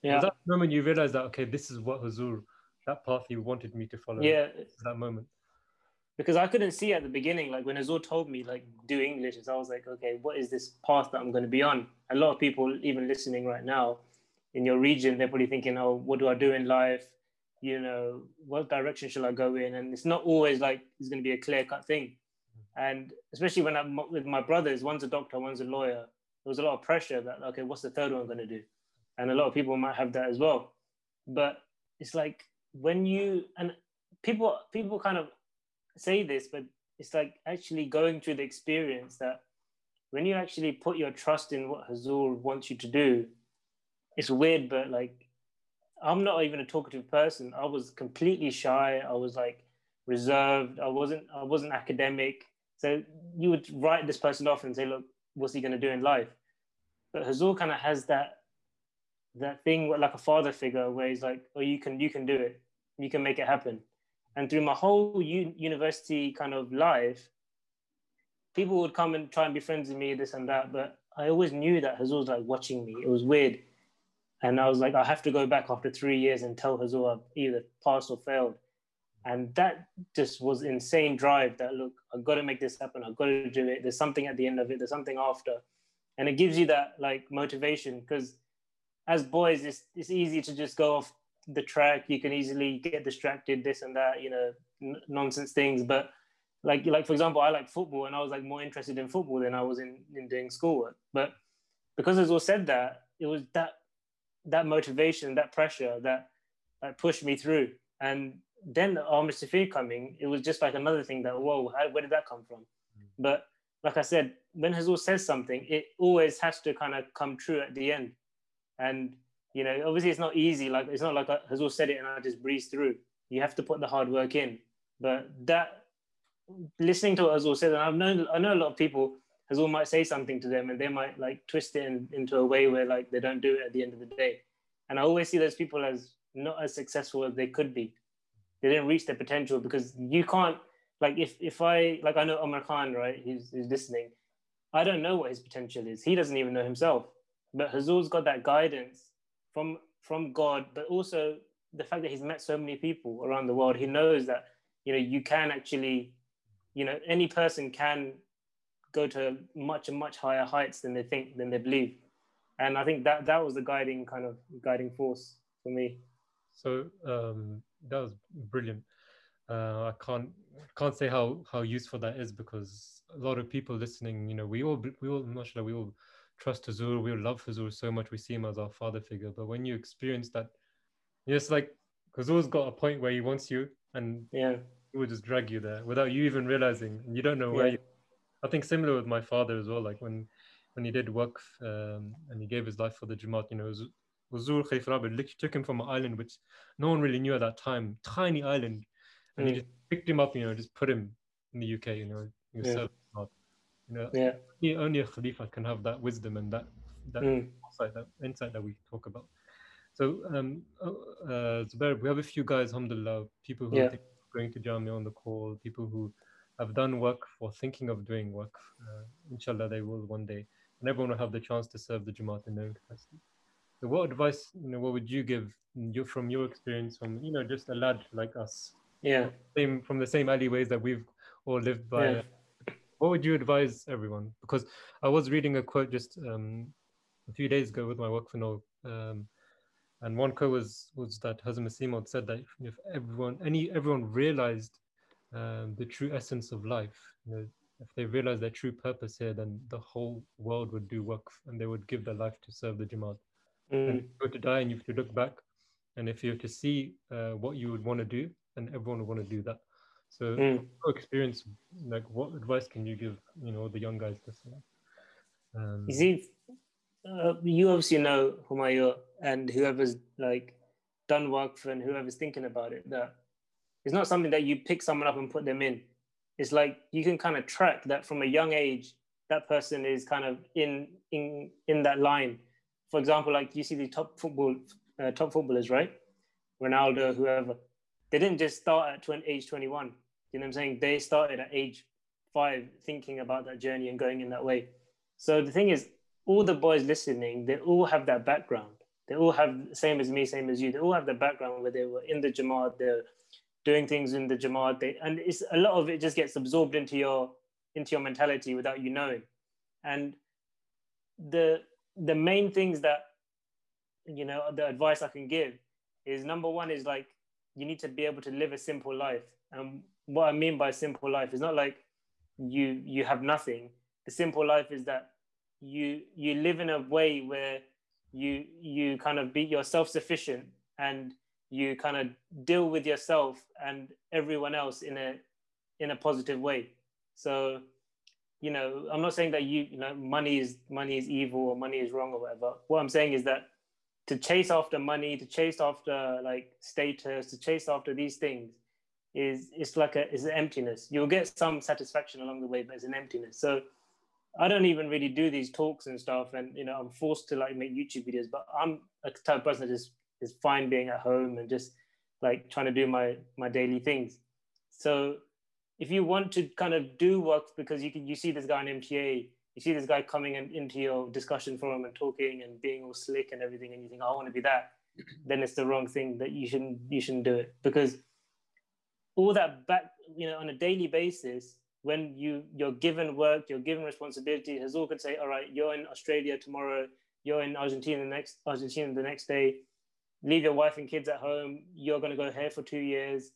Was that moment you realized that, okay, this is what Hazur, that path he wanted me to follow? That moment. Because I couldn't see at the beginning, like when Hazur told me, like, do English, I was like, okay, what is this path that I'm going to be on? A lot of people, even listening right now in your region, they're probably thinking, oh, what do I do in life? You know, what direction shall I go in? And it's not always like it's going to be a clear-cut thing. And especially when I'm with my brothers, one's a doctor, one's a lawyer, there was a lot of pressure that, okay, what's the third one going to do? And a lot of people might have that as well. But it's like when you, and people kind of say this, but it's like actually going through the experience that when you actually put your trust in what Hazur wants you to do, it's weird, but like, I'm not even a talkative person. I was completely shy. I was like reserved. I wasn't academic. So you would write this person off and say, look, what's he going to do in life? But Hazur kind of has that thing like a father figure where he's like, oh, you can do it. You can make it happen. And through my whole university kind of life, people would come and try and be friends with me, this and that. But I always knew that Hazur was like watching me. It was weird. And I was like, I have to go back after 3 years and tell Hazur I've either passed or failed. And that just was insane drive that, look, I've got to make this happen. I've got to do it. There's something at the end of it. There's something after. And it gives you that like motivation, because as boys, it's easy to just go off the track. You can easily get distracted, this and that, you know, nonsense things. But like for example, I like football, and I was like more interested in football than I was in doing schoolwork. But because Hazur said that, it was that motivation, that pressure that pushed me through. And then Amir Safri coming, it was just like another thing that, whoa, where did that come from? But like I said, when Hazur says something, it always has to kind of come true at the end. And, you know, obviously it's not easy. Like, it's not like Hazur said it and I just breezed through. You have to put the hard work in. But that, listening to what Hazur said, and I know a lot of people, Hazur might say something to them and they might like twist it into a way where like they don't do it at the end of the day. And I always see those people as not as successful as they could be. They didn't reach their potential, because you can't, like if I know Omar Khan, right? He's listening. I don't know what his potential is. He doesn't even know himself. But Hazur's got that guidance from God, but also the fact that he's met so many people around the world. He knows that, you know, you can actually, you know, any person can go to much higher heights than they believe. And I think that was the guiding force for me. So that was brilliant. I can't say how useful that is, because a lot of people listening, you know, we all mashallah, we all trust Huzur, we all love Huzur so much, we see him as our father figure. But when you experience that, it's like Huzur's got a point where he wants you, and yeah, he will just drag you there without you even realizing, and you don't know where. I think similar with my father as well. Like when he did Waqf, and he gave his life for the Jamaat, you know, Huzur Khalif Rabi took him from an island which no one really knew at that time, tiny island, and he just picked him up, you know, just put him in the UK, you know, you know, only a Khalifa can have that wisdom and that insight that we talk about. So, Zubair, we have a few guys, alhamdulillah, people who are going to Jamia on the call, people who have done work or thinking of doing work. Inshallah, they will one day, and everyone will have the chance to serve the Jamaat in their own capacity. So, what advice, you know, what would you give from your experience, from, you know, just a lad like us, from the same alleyways that we've all lived by? What would you advise everyone? Because I was reading a quote just a few days ago with my work for no. And one quote was that Hazrat Masih Maud said that if everyone realized the true essence of life, you know, if they realized their true purpose here, then the whole world would do work, and they would give their life to serve the Jamaat. And if you were to die and you have to look back, and if you were to see what you would want to do, then everyone would want to do that. So, from your experience, like, what advice can you give, you know, the young guys listening? You see, you obviously know Humayun and whoever's like done work for and whoever's thinking about it, that it's not something that you pick someone up and put them in. It's like you can kind of track that from a young age, that person is kind of in that line. For example, like you see the top footballers, right? Ronaldo, whoever, they didn't just start at age 21. You know what I'm saying? They started at age 5 thinking about that journey and going in that way. So the thing is, all the boys listening, they all have that background. They all have, same as me, same as you, they all have the background where they were in the Jamaat, they're doing things in the Jamaat, and it's a lot of it just gets absorbed into your mentality without you knowing. And the main things that, you know, the advice I can give is, number one is like, you need to be able to live a simple life. And what I mean by simple life is not like you have nothing. The simple life is that you live in a way where you kind of you're self-sufficient, and you kind of deal with yourself and everyone else in a positive way. So, you know, I'm not saying that you know money is evil or money is wrong or whatever. What I'm saying is that to chase after money, to chase after like status, to chase after these things is an emptiness. You'll get some satisfaction along the way, but it's an emptiness. So I don't even really do these talks and stuff, and you know, I'm forced to like make YouTube videos, but I'm a type of person that is fine being at home and just like trying to do my daily things. So if you want to kind of do work, because you see this guy on MTA, you see this guy coming into your discussion forum and talking and being all slick and everything, and you think, I want to be that, then it's the wrong thing. That you shouldn't do it, because all that back, you know, on a daily basis, when you're given work, you're given responsibility. Huzur could say, all right, you're in Australia tomorrow, you're in Argentina the next day, leave your wife and kids at home, you're going to go here for 2 years,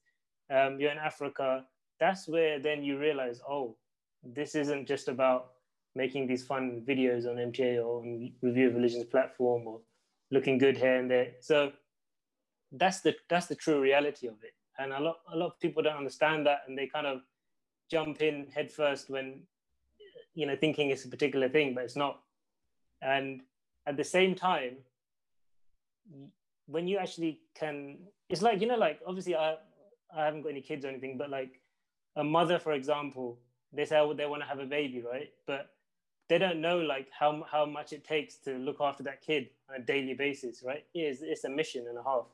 you're in Africa. That's where then you realize, oh, this isn't just about making these fun videos on MTA or on Review of Religions platform or looking good here and there. So that's the true reality of it. And a lot of people don't understand that, and they kind of jump in head first when, you know, thinking it's a particular thing, but it's not. And at the same time, when you actually can, it's like, you know, like obviously I haven't got any kids or anything, but like a mother, for example, they say they want to have a baby, right? But they don't know like how much it takes to look after that kid on a daily basis, right? It's a mission and a half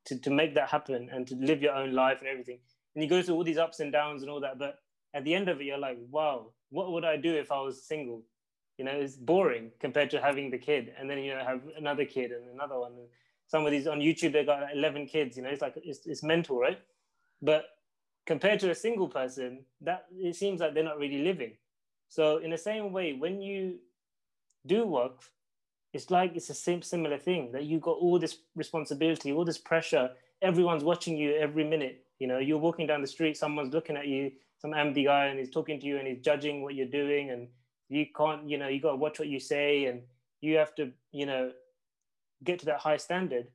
to make that happen and to live your own life and everything. And you go through all these ups and downs and all that, but at the end of it, you're like, wow, what would I do if I was single? You know, it's boring compared to having the kid, and then, you know, have another kid and another one. And some of these on YouTube, they got 11 kids, you know, it's like, it's mental, right? But compared to a single person, that it seems like they're not really living. So in the same way, when you do work, it's like it's a similar thing, that you got all this responsibility, all this pressure. Everyone's watching you every minute. You know, you're walking down the street, someone's looking at you, some Ahmadi guy, and he's talking to you and he's judging what you're doing, and you can't, you know, you got to watch what you say, and you have to, you know, get to that high standard.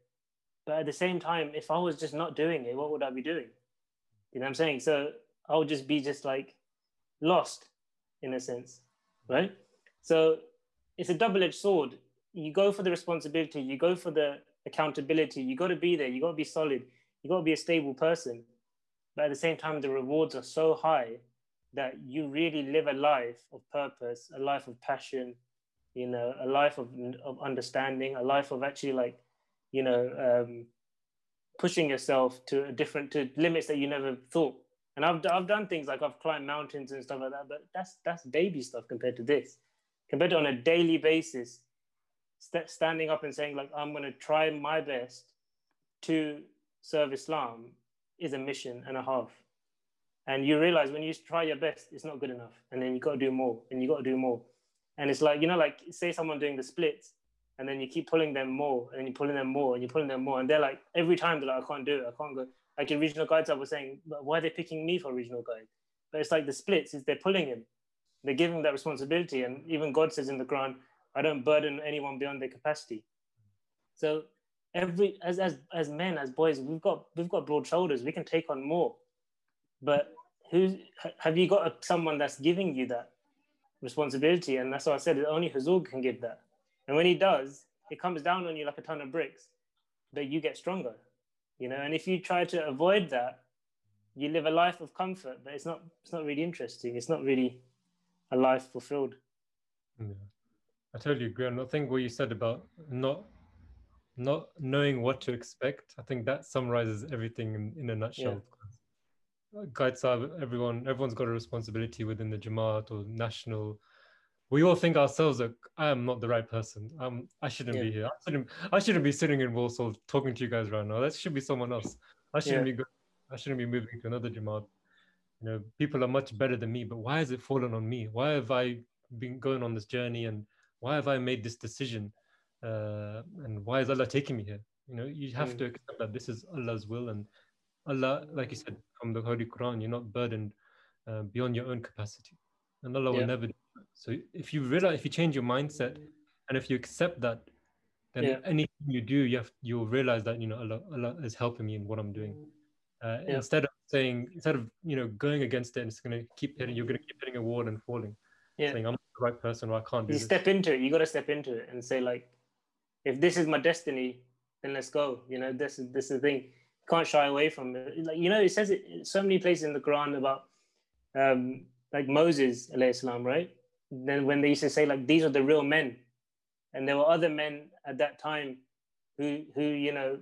But at the same time, if I was just not doing it, what would I be doing? You know what I'm saying? So I would just be just like lost in a sense, right? So it's a double-edged sword. You go for the responsibility, you go for the accountability, you got to be there, you got to be solid, you got to be a stable person. But at the same time, the rewards are so high that you really live a life of purpose, a life of passion, you know, a life of understanding, a life of actually like, you know, pushing yourself to limits that you never thought. And I've done things like I've climbed mountains and stuff like that, but that's baby stuff compared to this. Compared to on a daily basis, standing up and saying like, I'm going to try my best to serve Islam is a mission and a half. And you realize when you try your best, it's not good enough. And then you got to do more and you got to do more. And it's like, you know, like say someone doing the splits and then you keep pulling them more and you're pulling them more and you're pulling them more. And they're like, every time they're like, I can't do it. I can't go. Like in regional guides, I was saying, but why are they picking me for regional guide? But it's like the splits is they're pulling him. They're giving that responsibility. And even God says in the Quran, I don't burden anyone beyond their capacity. So as men, as boys, we've got broad shoulders. We can take on more. But have you got someone that's giving you that responsibility? And that's why I said only Huzur can give that. And when he does, it comes down on you like a ton of bricks, but you get stronger, you know. And if you try to avoid that, you live a life of comfort, but it's not really interesting. It's not really a life fulfilled. Yeah. I totally agree. And I think what you said about not knowing what to expect, I think that summarizes everything in a nutshell. Yeah. Guides are everyone's got a responsibility within the Jamaat or national. We all think ourselves that I am not the right person. I shouldn't be here. I shouldn't be sitting in Walsall talking to you guys right now. That should be someone else. I shouldn't be moving to another Jamaat. You know, people are much better than me, but why has it fallen on me? Why have I been going on this journey, and why have I made this decision? And why is Allah taking me here? You know, you have to accept that this is Allah's will, and Allah, like you said, from the Holy Quran, you're not burdened beyond your own capacity, and Allah will never do that. So if you change your mindset, and if you accept that, then anything you do, you'll realize that, you know, Allah is helping me in what I'm doing. Instead of you know, going against it, and it's going to keep hitting. You're going to keep hitting a wall and falling. Saying I'm not the right person, or I can't do this. Step into it. You got to step into it and say like, if this is my destiny, then let's go. You know, this is the thing. You can't shy away from it. Like, you know, it says it in so many places in the Quran about like Moses alayhi salam, right? Then when they used to say like, these are the real men, and there were other men at that time who you know,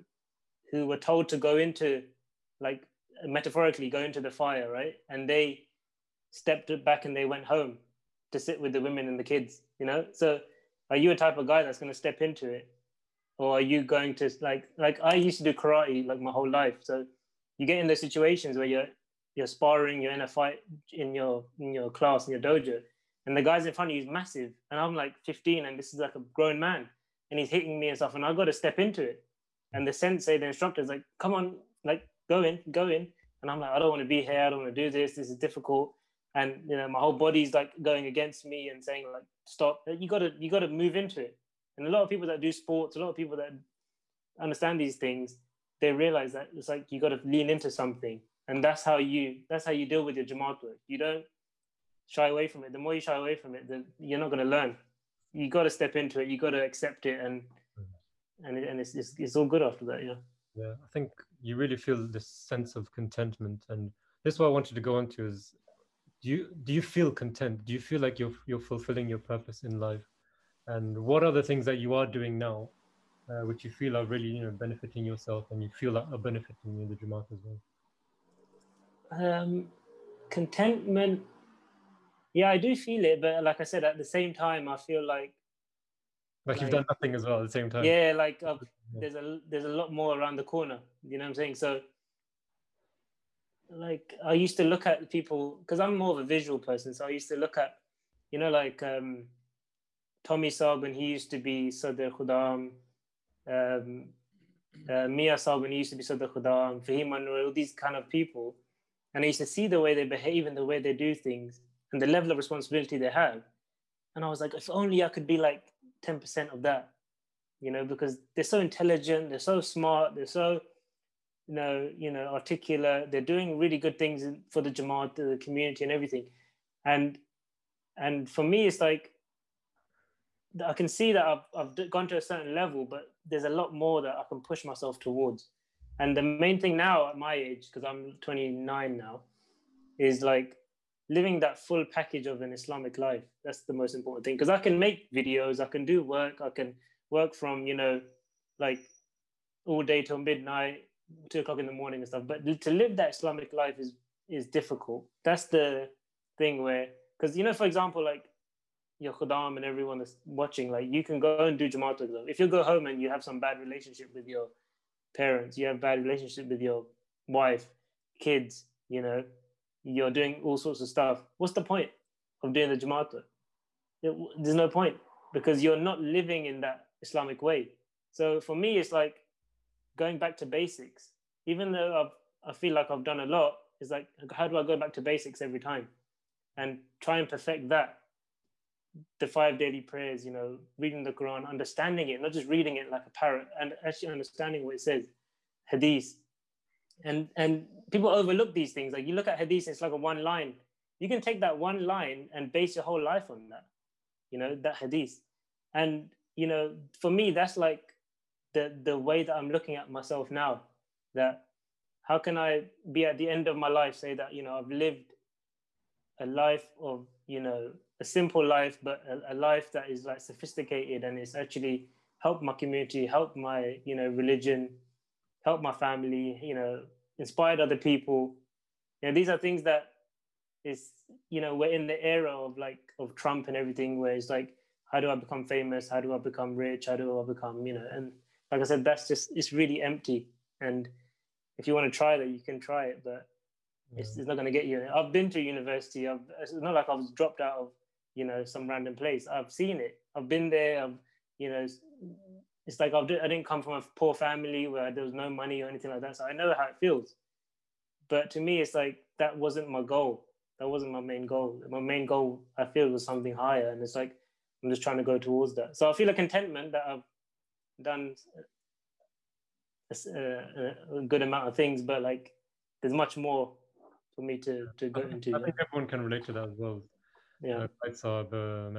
who were told to go into, like, metaphorically go into the fire, right? And they stepped back and they went home to sit with the women and the kids, you know? So are you a type of guy that's going to step into it? Or are you going to like I used to do karate like my whole life. So you get in those situations where you're sparring, you're in a fight in your class, in your dojo, and the guy's in front of you is massive. And I'm like 15 and this is like a grown man and he's hitting me and stuff. And I've got to step into it. And the sensei, the instructor is like, come on, like go in. And I'm like, I don't want to be here. I don't want to do this. This is difficult. And, you know, my whole body's like going against me and saying like, stop. You got to move into it. And a lot of people that do sports, a lot of people that understand these things, they realize that it's like, you got to lean into something. And that's how you deal with your Jamaat work. You don't shy away from it. The more you shy away from it, you're not going to learn. You got to step into it. You got to accept it. And it's all good after that. Yeah. Yeah. I think you really feel this sense of contentment. And this is what I wanted to go on to is, do you feel content? Do you feel like you're fulfilling your purpose in life? And what are the things that you are doing now, which you feel are really, you know, benefiting yourself, and you feel like are benefiting you, the Jamaat as well? Contentment, yeah, I do feel it, but like I said, at the same time, I feel like you've done nothing as well at the same time. Yeah, like there's a lot more around the corner. You know what I'm saying? So, like, I used to look at people, because I'm more of a visual person. So I used to look at, you know, like Tommy Saab when he used to be Sadr Khudam, Mia Sahib, he used to be Sadr Khuda, and Fahim Anwar, all these kind of people. And I used to see the way they behave and the way they do things and the level of responsibility they have. And I was like, if only I could be like 10% of that, you know, because they're so intelligent, they're so smart, they're so, you know, articulate. They're doing really good things for the Jamaat, the community and everything. And for me, it's like, I can see that I've gone to a certain level, but there's a lot more that I can push myself towards. And the main thing now at my age, because I'm 29 now, is like living that full package of an Islamic life. That's the most important thing. Because I can make videos, I can do work, I can work from, you know, like all day till midnight, 2 o'clock in the morning and stuff. But to live that Islamic life is difficult. That's the thing where, because, you know, for example, like your Khuddam and everyone that's watching, like you can go and do Jamaat with them. If you go home and you have some bad relationship with your parents, you have bad relationship with your wife, kids, you know, you're doing all sorts of stuff. What's the point of doing the Jamaat? There's no point, because you're not living in that Islamic way. So for me, it's like going back to basics. Even though I feel like I've done a lot, it's like, how do I go back to basics every time and try and perfect that? The 5 daily prayers, you know, reading the Quran, understanding it, not just reading it like a parrot, and actually understanding what it says, hadith. And people overlook these things. Like you look at hadith, it's like a one line. You can take that one line and base your whole life on that, you know, that hadith. And, you know, for me, that's like the way that I'm looking at myself now, that how can I be at the end of my life, say that, you know, I've lived a life of, you know, a simple life, but a life that is like sophisticated and it's actually helped my community, helped my, you know, religion, helped my family, you know, inspired other people. You know, these are things that is, you know, we're in the era of like, of Trump and everything, where it's like, how do I become famous? How do I become rich? How do I become, you know, and like I said, that's just, it's really empty. And if you want to try that, you can try it, but it's not going to get you. I've been to university. It's not like I was dropped out of, you know, some random place. I've seen it. I've been there. You know, it's like I didn't come from a poor family where there was no money or anything like that. So I know how it feels. But to me, it's like, that wasn't my goal. That wasn't my main goal. My main goal, I feel, was something higher. And it's like, I'm just trying to go towards that. So I feel a contentment that I've done a good amount of things, but like, there's much more for me to go into. I think everyone can relate to that as well. Yeah.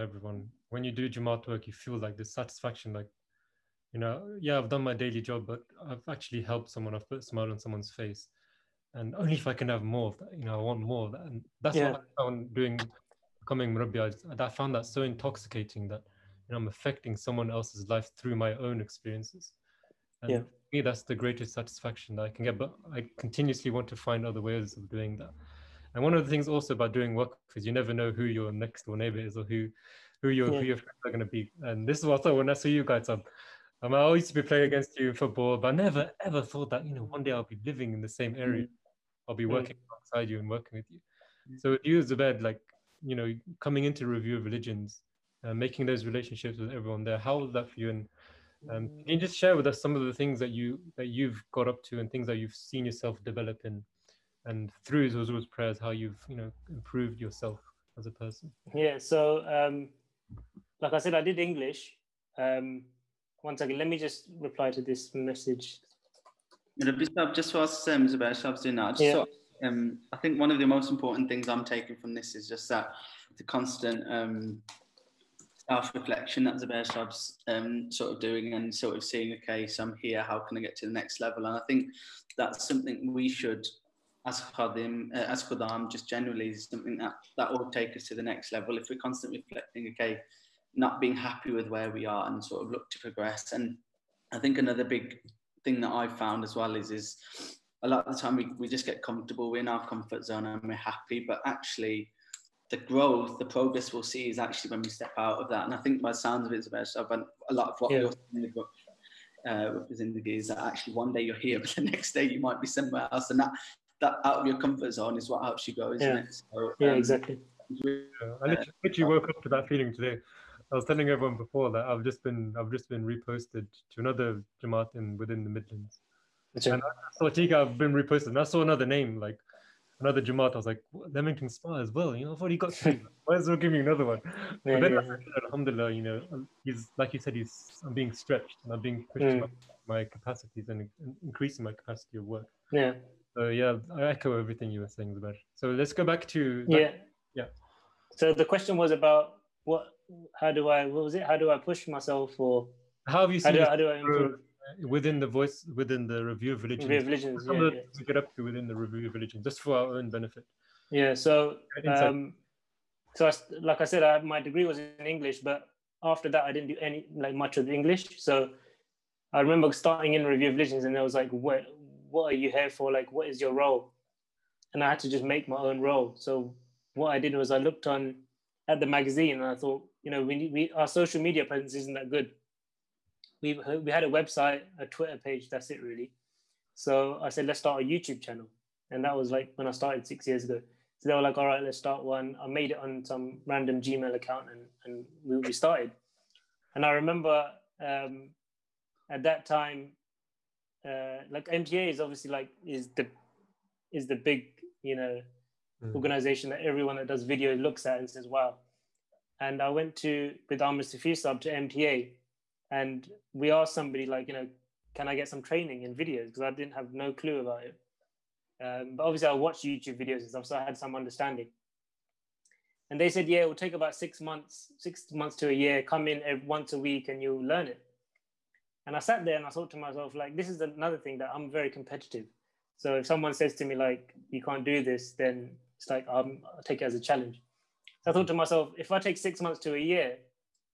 Everyone. When you do Jamaat work, you feel like this satisfaction, like, you know, yeah, I've done my daily job, but I've actually helped someone. I've put a smile on someone's face. And only if I can have more of that, you know, I want more of that. And that's what I found becoming Murabbi. I found that so intoxicating that, you know, I'm affecting someone else's life through my own experiences. And for me, that's the greatest satisfaction that I can get. But I continuously want to find other ways of doing that. And one of the things also about doing work is you never know who your next door neighbor is or who your friends are going to be. And this is what I thought when I saw you guys. I used to be playing against you in football, but I never ever thought that, you know, one day I'll be living in the same area. I'll be working alongside you and working with you. So with you, Zubair, like, you know, coming into Review of Religions, making those relationships with everyone there, how was that for you? And can you just share with us some of the things that you've got up to and things that you've seen yourself develop in, and through those prayers, how you've, you know, improved yourself as a person? Yeah. So like I said, I did English. One second, let me just reply to this message. Just whilst Zubair Shab's doing that, I think one of the most important things I'm taking from this is just that the constant self-reflection that Zubair Shab's sort of doing, and sort of seeing, okay, so I'm here, how can I get to the next level? And I think that's something we should, as Khuddam, just generally, is something that will take us to the next level. If we're constantly reflecting, okay, not being happy with where we are and sort of look to progress. And I think another big thing that I've found as well is a lot of the time we just get comfortable, we're in our comfort zone and we're happy, but actually the growth, the progress we'll see is actually when we step out of that. And I think by the sounds of it, a lot of what you're saying in the book with Zindagi is that actually one day you're here, but the next day you might be somewhere else, and that out of your comfort zone is what helps you go, isn't it? So, exactly. I literally woke up to that feeling today. I was telling everyone before that I've just been reposted to another Jamaat within the Midlands. And I saw Tika, I've been reposted, and I saw another name, like another Jamaat. I was like, Leamington Spa as well. You know, I've already got three. Why is there giving me another one? But then, alhamdulillah, you know, he's like you said, I'm being stretched and I'm being pushed to my capacities and increasing my capacity of work. Yeah. So yeah, I echo everything you were saying, Zubair. So let's go back to yeah. So the question was about how do I push myself, or how have you seen how do I improve within the Review of Religions? Review of Religions, to get up to within the Review of Religions, just for our own benefit. Yeah. So like I said, my degree was in English, but after that I didn't do much of English. So I remember starting in Review of Religions, and it was like, what are you here for? Like, what is your role? And I had to just make my own role. So what I did was I looked at the magazine, and I thought, you know, our social media presence isn't that good. We had a website, a Twitter page, that's it really. So I said, let's start a YouTube channel. And that was like when I started 6 years ago. So they were like, all right, let's start one. I made it on some random Gmail account, and we started. And I remember at that time, like MTA is obviously is the big, you know, organization that everyone that does video looks at and says, wow. And I went with Amr Safir to MTA, and we asked somebody like, you know, can I get some training in videos? Because I didn't have no clue about it. But obviously I watched YouTube videos and stuff, so I had some understanding. And they said, yeah, it will take about 6 months to a year, come in once a week and you'll learn it. And I sat there and I thought to myself, like, this is another thing, that I'm very competitive. So if someone says to me, like, you can't do this, then it's like, I'll take it as a challenge. So I thought to myself, if I take 6 months to a year,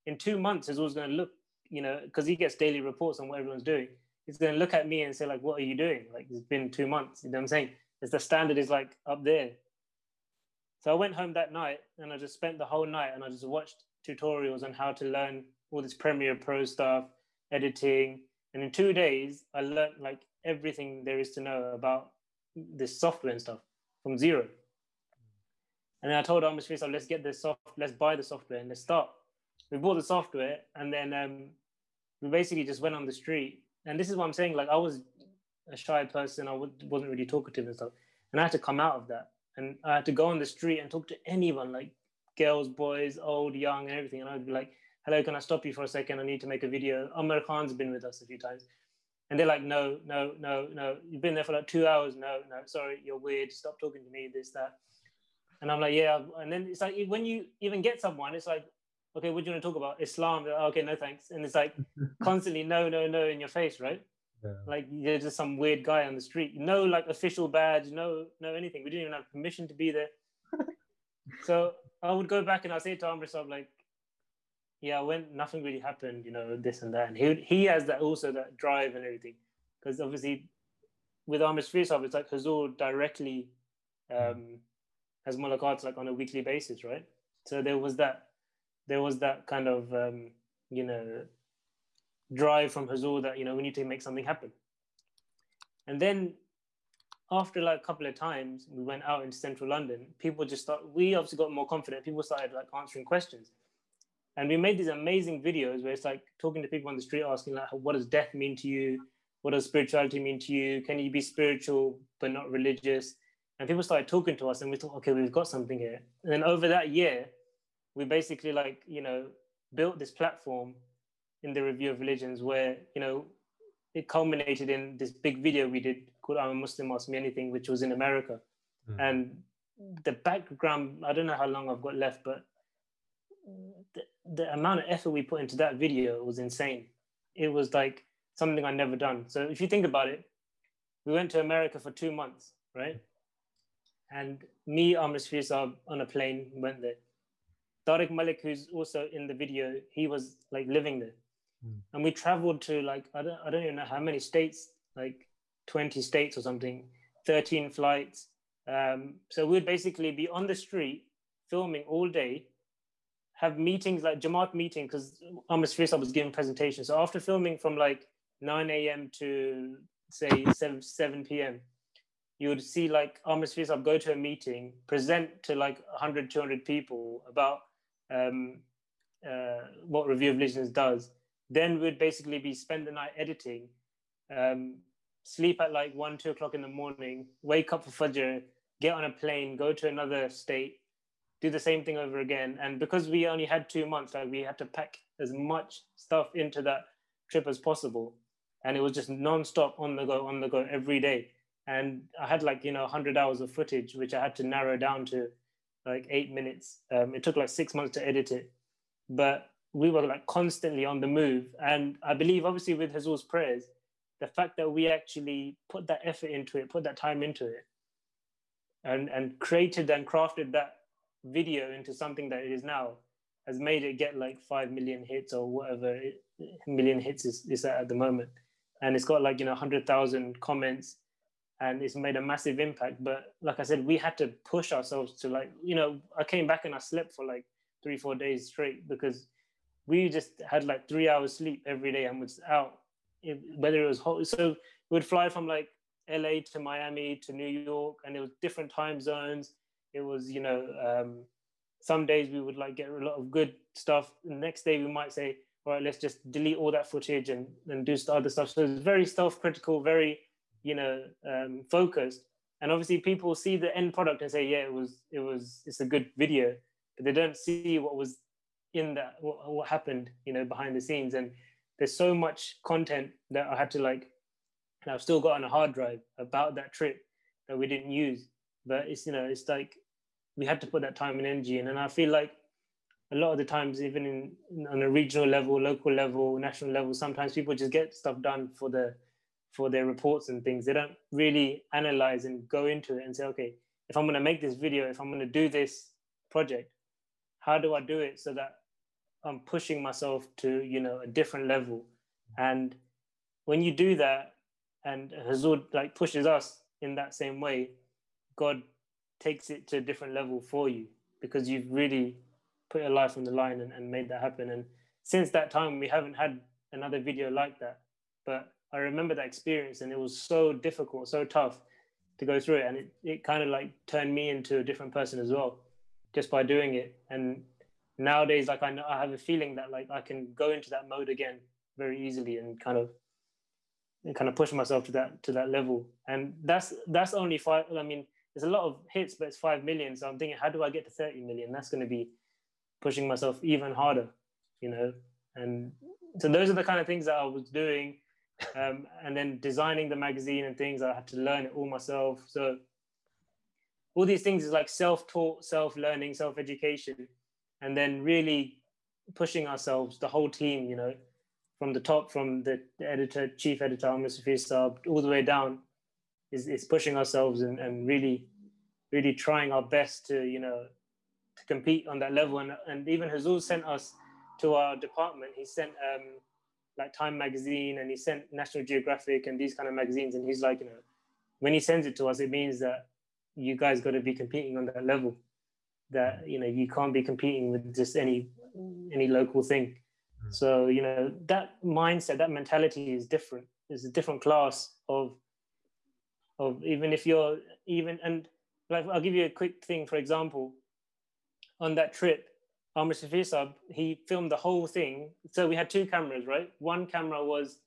in 2 months, he's always going to look, you know, because he gets daily reports on what everyone's doing. He's going to look at me and say, like, what are you doing? Like, it's been 2 months. You know what I'm saying? It's the standard is like up there. So I went home that night and I just spent the whole night and I just watched tutorials on how to learn all this Premiere Pro stuff, editing. And in 2 days, I learned like everything there is to know about this software and stuff from zero. And then I told Amr Safir, let's get this let's buy the software and let's start. We bought the software, and then we basically just went on the street. And this is what I'm saying, like, I was a shy person, I wasn't really talkative and stuff. And I had to come out of that. And I had to go on the street and talk to anyone, like girls, boys, old, young, and everything. And I'd be like, hello, can I stop you for a second? I need to make a video. Amr Khan's been with us a few times. And they're like, no. You've been there for like 2 hours. No, sorry, you're weird. Stop talking to me, this, that. And I'm like, yeah. And then it's like, when you even get someone, it's like, okay, what do you want to talk about? Islam. Like, okay, no thanks. And it's like constantly no in your face, right? Yeah. Like you're just some weird guy on the street. No, like official badge, no anything. We didn't even have permission to be there. So I would go back and I'd say to Amr Sahib, like, yeah, nothing really happened, you know, this and that. And he has that also, that drive and everything. Because obviously with Amr Sahib, it's like Huzur directly has mulaqats like on a weekly basis, right? So there was that kind of, you know, drive from Huzur that, you know, we need to make something happen. And then after like a couple of times, we went out in central London, we obviously got more confident. People started like answering questions. And we made these amazing videos where it's like talking to people on the street, asking like, what does death mean to you? What does spirituality mean to you? Can you be spiritual but not religious? And people started talking to us and we thought, okay, we've got something here. And then over that year, we basically like, you know, built this platform in the Review of Religions where, you know, it culminated in this big video we did called I'm a Muslim, Ask Me Anything, which was in America. And the background, I don't know how long I've got left, but the amount of effort we put into that video was insane. It was like something I'd never done. So if you think about it, we went to America for 2 months, right? And me, Amr Safir on a plane, went there. Tariq Malik, who's also in the video, he was like living there. And we traveled to like, I don't even know how many states, like 20 states or something, 13 flights. So we'd basically be on the street filming all day, have meetings like Jamaat meeting, because Amr Safir was giving presentations. So after filming from like 9 a.m. to say 7 p.m., you would see like Amr Safir go to a meeting, present to like 100, 200 people about what Review of Religions does, then we'd basically be spend the night editing, sleep at like 1, 2 o'clock in the morning, wake up for Fajr, get on a plane, go to another state, do the same thing over again. And because we only had 2 months, like, we had to pack as much stuff into that trip as possible. And it was just non-stop, on the go every day. And I had like, 100 hours of footage, which I had to narrow down to like 8 minutes. It took like 6 months to edit it, but we were like constantly on the move. And I believe obviously with Hazur's prayers, the fact that we actually put that effort into it, put that time into it, and created and crafted that video into something that it is now, has made it get like 5 million hits or whatever million hits is at the moment. And it's got like, 100,000 comments, and it's made a massive impact. But like I said, we had to push ourselves to like, I came back and I slept for like 3-4 days straight, because we just had like 3 hours sleep every day and was out, whether it was hot. So we would fly from like LA to Miami to New York, and it was different time zones. It was, some days we would like get a lot of good stuff. The next day we might say, all right, let's just delete all that footage and do other stuff. So it's very self-critical, very, focused. And obviously people see the end product and say, yeah, it's a good video, but they don't see what was in that, what happened, behind the scenes. And there's so much content that I had to and I've still got on a hard drive about that trip that we didn't use. But it's, it's like, we had to put that time and energy in. And I feel like a lot of the times, even on a regional level, local level, national level, sometimes people just get stuff done for their reports and things. They don't really analyze and go into it and say, okay, if I'm going to make this video, if I'm going to do this project, how do I do it so that I'm pushing myself to, a different level? And when you do that, and Hazur like pushes us in that same way, God takes it to a different level for you, because you've really put your life on the line and made that happen. And since that time, we haven't had another video like that. But I remember that experience, and it was so difficult, so tough to go through it. And it kind of like turned me into a different person as well, just by doing it. And nowadays, like I have a feeling that like I can go into that mode again very easily and kind of push myself to that level. And that's only 5. I mean, there's a lot of hits, but it's 5 million. So I'm thinking, how do I get to 30 million? That's going to be pushing myself even harder, And so those are the kind of things that I was doing. And then designing the magazine and things, I had to learn it all myself. So all these things is like self-taught, self-learning, self-education, and then really pushing ourselves, the whole team, from the top, from the editor, chief editor, Amr Safi Saab, all the way down, is pushing ourselves and really, really trying our best to, to compete on that level. And even Hazur sent us to our department. He sent like Time magazine, and he sent National Geographic and these kind of magazines. And he's like, when he sends it to us, it means that you guys got to be competing on that level, that, you can't be competing with just any local thing. So, that mindset, that mentality is different. It's a different class of even if you're and like, I'll give you a quick thing. For example, on that trip, Amr Safi Saab, he filmed the whole thing. So we had 2 cameras, right? One camera was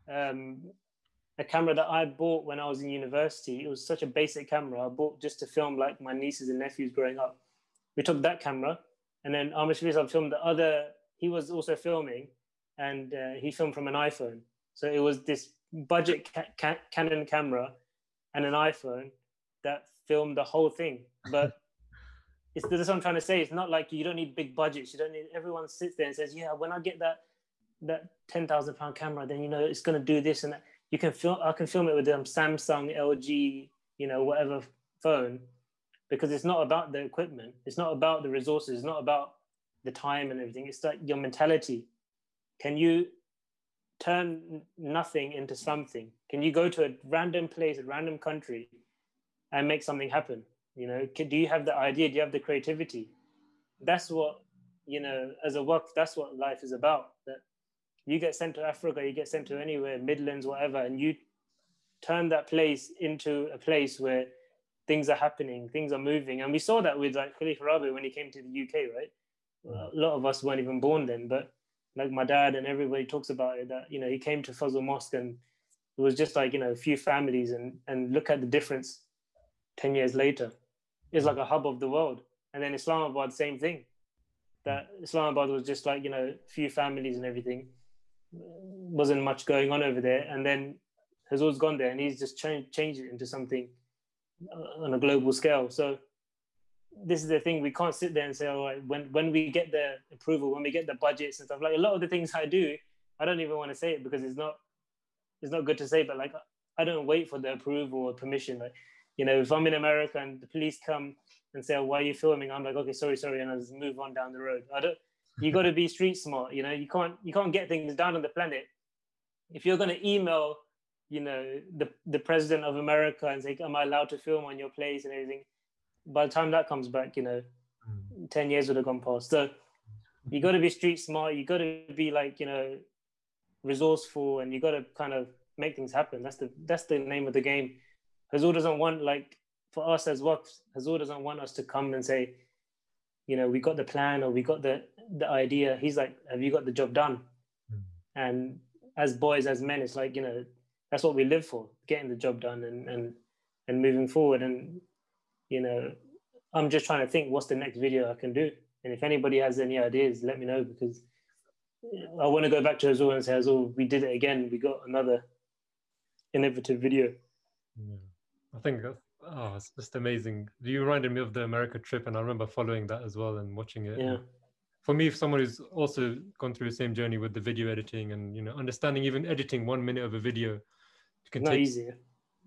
a camera that I bought when I was in university. It was such a basic camera I bought just to film like my nieces and nephews growing up. We took that camera, and then Amr Safi Saab filmed the other. He was also filming, and he filmed from an iPhone. So it was this budget Canon camera and an iPhone that filmed the whole thing. But this is what I'm trying to say. It's not like you don't need big budgets. You don't need. Everyone sits there and says, "Yeah, when I get that £10,000 camera, then it's going to do this and that." You can film. I can film it with Samsung, LG, whatever phone, because it's not about the equipment. It's not about the resources. It's not about the time and everything. It's like your mentality. Can you turn nothing into something? Can you go to a random place, a random country, and make something happen? Do you have the idea? Do you have the creativity? That's what, as a work, that's what life is about. That you get sent to Africa, you get sent to anywhere, Midlands, whatever, and you turn that place into a place where things are happening, things are moving. And we saw that with like Khalifa Rabi when he came to the UK, right? A lot of us weren't even born then, but like my dad and everybody talks about it, that, you know, he came to Fazl Mosque and it was just like, you know, a few families, and look at the difference 10 years later. It's like a hub of the world. And then Islamabad, same thing. That Islamabad was just like, you know, a few families and everything. Wasn't much going on over there. And then Huzur's gone there and he's just changed it into something on a global scale. So this is the thing, we can't sit there and say, all right, when we get the approval, when we get the budgets and stuff, like a lot of the things I do, I don't even want to say it because it's not good to say, but like, I don't wait for the approval or permission. Like, you know, if I'm in America and the police come and say, oh, why are you filming? I'm like, okay, sorry. And I just move on down the road. You got to be street smart. You know, you can't get things down on the planet. If you're going to email, you know, the president of America and say, am I allowed to film on your place and everything? By the time that comes back, you know, 10 years would have gone past. So you got to be street smart. You got to be like, you know, resourceful, and you got to kind of make things happen. That's the name of the game. Huzur doesn't want, like, for us as Waqfs, Huzur doesn't want us to come and say, you know, we got the plan or we got the idea. He's like, have you got the job done? And as boys, as men, it's like, you know, that's what we live for, getting the job done and moving forward. And, you know, I'm just trying to think what's the next video I can do. And if anybody has any ideas, let me know, because I want to go back to Huzur and say, Huzur, we did it again. We got another innovative video. Yeah. I think, it's just amazing. You reminded me of the America trip, and I remember following that as well and watching it. Yeah. For me, if someone who's also gone through the same journey with the video editing and, you know, understanding even editing 1 minute of a video, it can not take, easy.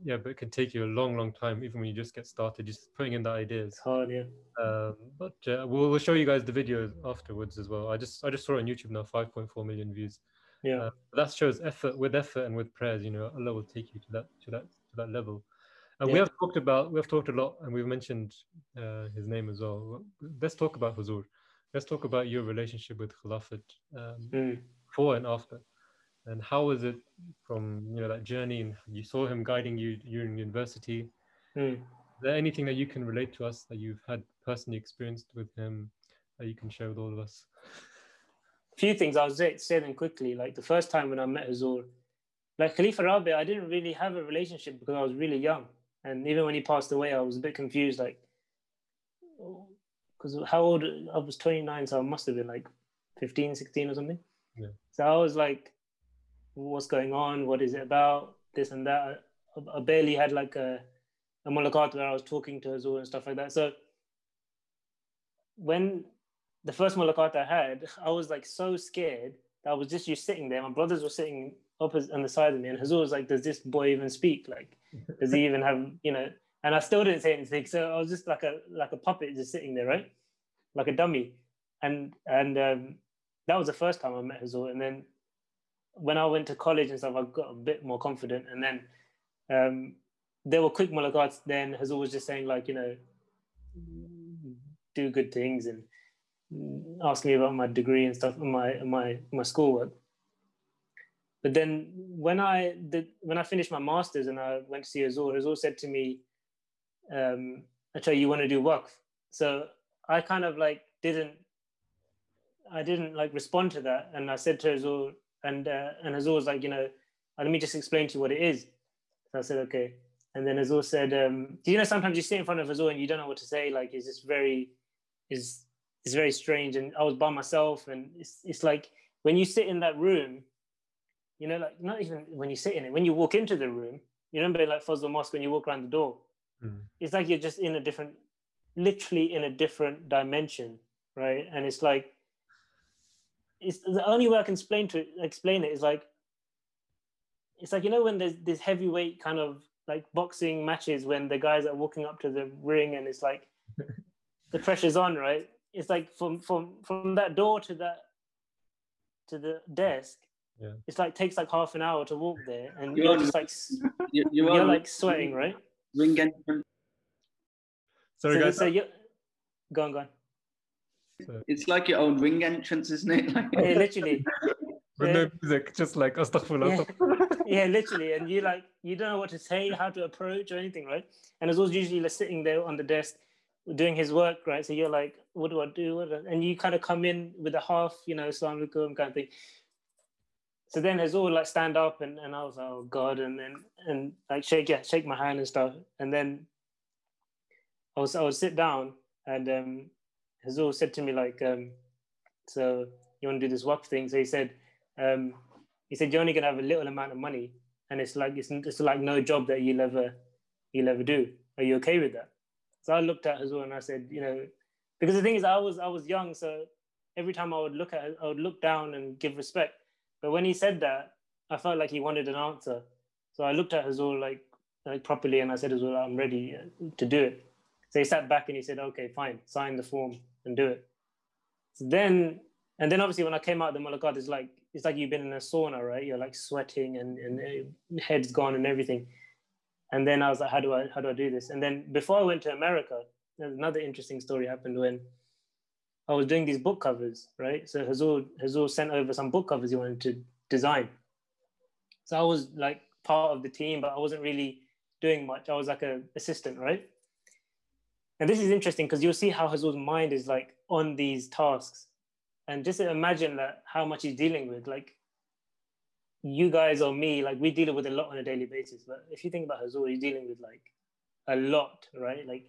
Yeah, but it can take you a long time, even when you just get started, just putting in the ideas. It's hard, yeah. But we'll show you guys the videos afterwards as well. I just saw it on YouTube now, 5.4 million views. Yeah. That shows effort and with prayers, you know, Allah will take you to that level. And Yeah. we have talked a lot, and we've mentioned his name as well. Let's talk about Huzur. Let's talk about your relationship with Khilafat before and after. And how was it from, you know, that journey, and you saw him guiding you during university? Is there anything that you can relate to us that you've had personally experienced with him that you can share with all of us? A few things I'll say them quickly. Like the first time when I met Huzur, like Khalifa Rabi, I didn't really have a relationship because I was really young. And even when he passed away, I was a bit confused, like, because how old, I was 29, so I must have been like 15, 16 or something. Yeah. So I was like, what's going on? What is it about? This and that. I barely had like a mulaqat where I was talking to Huzur and stuff like that. So when the first mulaqat I had, I was like so scared that I was just sitting there. My brothers were sitting opposite on the side of me, and Huzur was like, does this boy even speak? Like, does he even have, you know? And I still didn't say anything. So I was just like a puppet just sitting there, right? Like a dummy. And that was the first time I met Huzur. And then when I went to college and stuff, I got a bit more confident. And then there were quick mulaqats. Then Huzur was just saying, like, you know, do good things and ask me about my degree and stuff, my schoolwork. But then when I finished my master's and I went to see Huzur said to me, Acha, you want to do Waqf? So I kind of like didn't like respond to that. And I said to Huzur, and Huzur was like, you know, let me just explain to you what it is. So I said, okay. And then Huzur said, do you know, sometimes you sit in front of Huzur and you don't know what to say. Like, it's just it's very strange. And I was by myself, and it's like when you sit in that room, you know, like not even when you sit in it, when you walk into the room, you remember like Fazl Mosque when you walk around the door, it's like you're just literally in a different dimension, right? And it's like, it's the only way I can explain it is like, it's like, you know, when there's this heavyweight kind of like boxing matches when the guys are walking up to the ring and it's like the pressure's on, right? It's like from that door to the desk, yeah. It's like takes like half an hour to walk there, and you're just like you're like sweating, right? Ring entrance. Sorry, guys. So go on. It's like your own ring entrance, isn't it? Like, yeah, literally. With no music, just like astaghfirullah. Yeah, literally, and you don't know what to say, how to approach or anything, right? And it's always usually like sitting there on the desk, doing his work, right? So you're like, what do I do? And you kind of come in with a half, Assalamu alaikum kind of thing. So then Hazur like stand up and I was like, oh God, and like shake my hand and stuff. And then I would sit down and Hazur said to me like, so you want to do this WAP thing? So he said you're only gonna have a little amount of money, and it's like no job that you'll ever do. Are you okay with that? So I looked at Hazur and I said, because the thing is I was young, so every time I would look at it, I would look down and give respect. But when he said that, I felt like he wanted an answer. So I looked at Hazur like properly and I said, Hazur, I'm ready to do it. So he sat back and he said, okay, fine, sign the form and do it. So then obviously when I came out of the mulaqat, it's like you've been in a sauna, right? You're like sweating and head's gone and everything. And then I was like, how do I do this? And then before I went to America, there's another interesting story happened when I was doing these book covers, right? So Hazur sent over some book covers he wanted to design. So I was like part of the team, but I wasn't really doing much. I was like an assistant, right? And this is interesting because you'll see how Hazur's mind is like on these tasks. And just imagine that how much he's dealing with. Like you guys or me, like we deal with a lot on a daily basis. But if you think about Hazur, he's dealing with like a lot, right? Like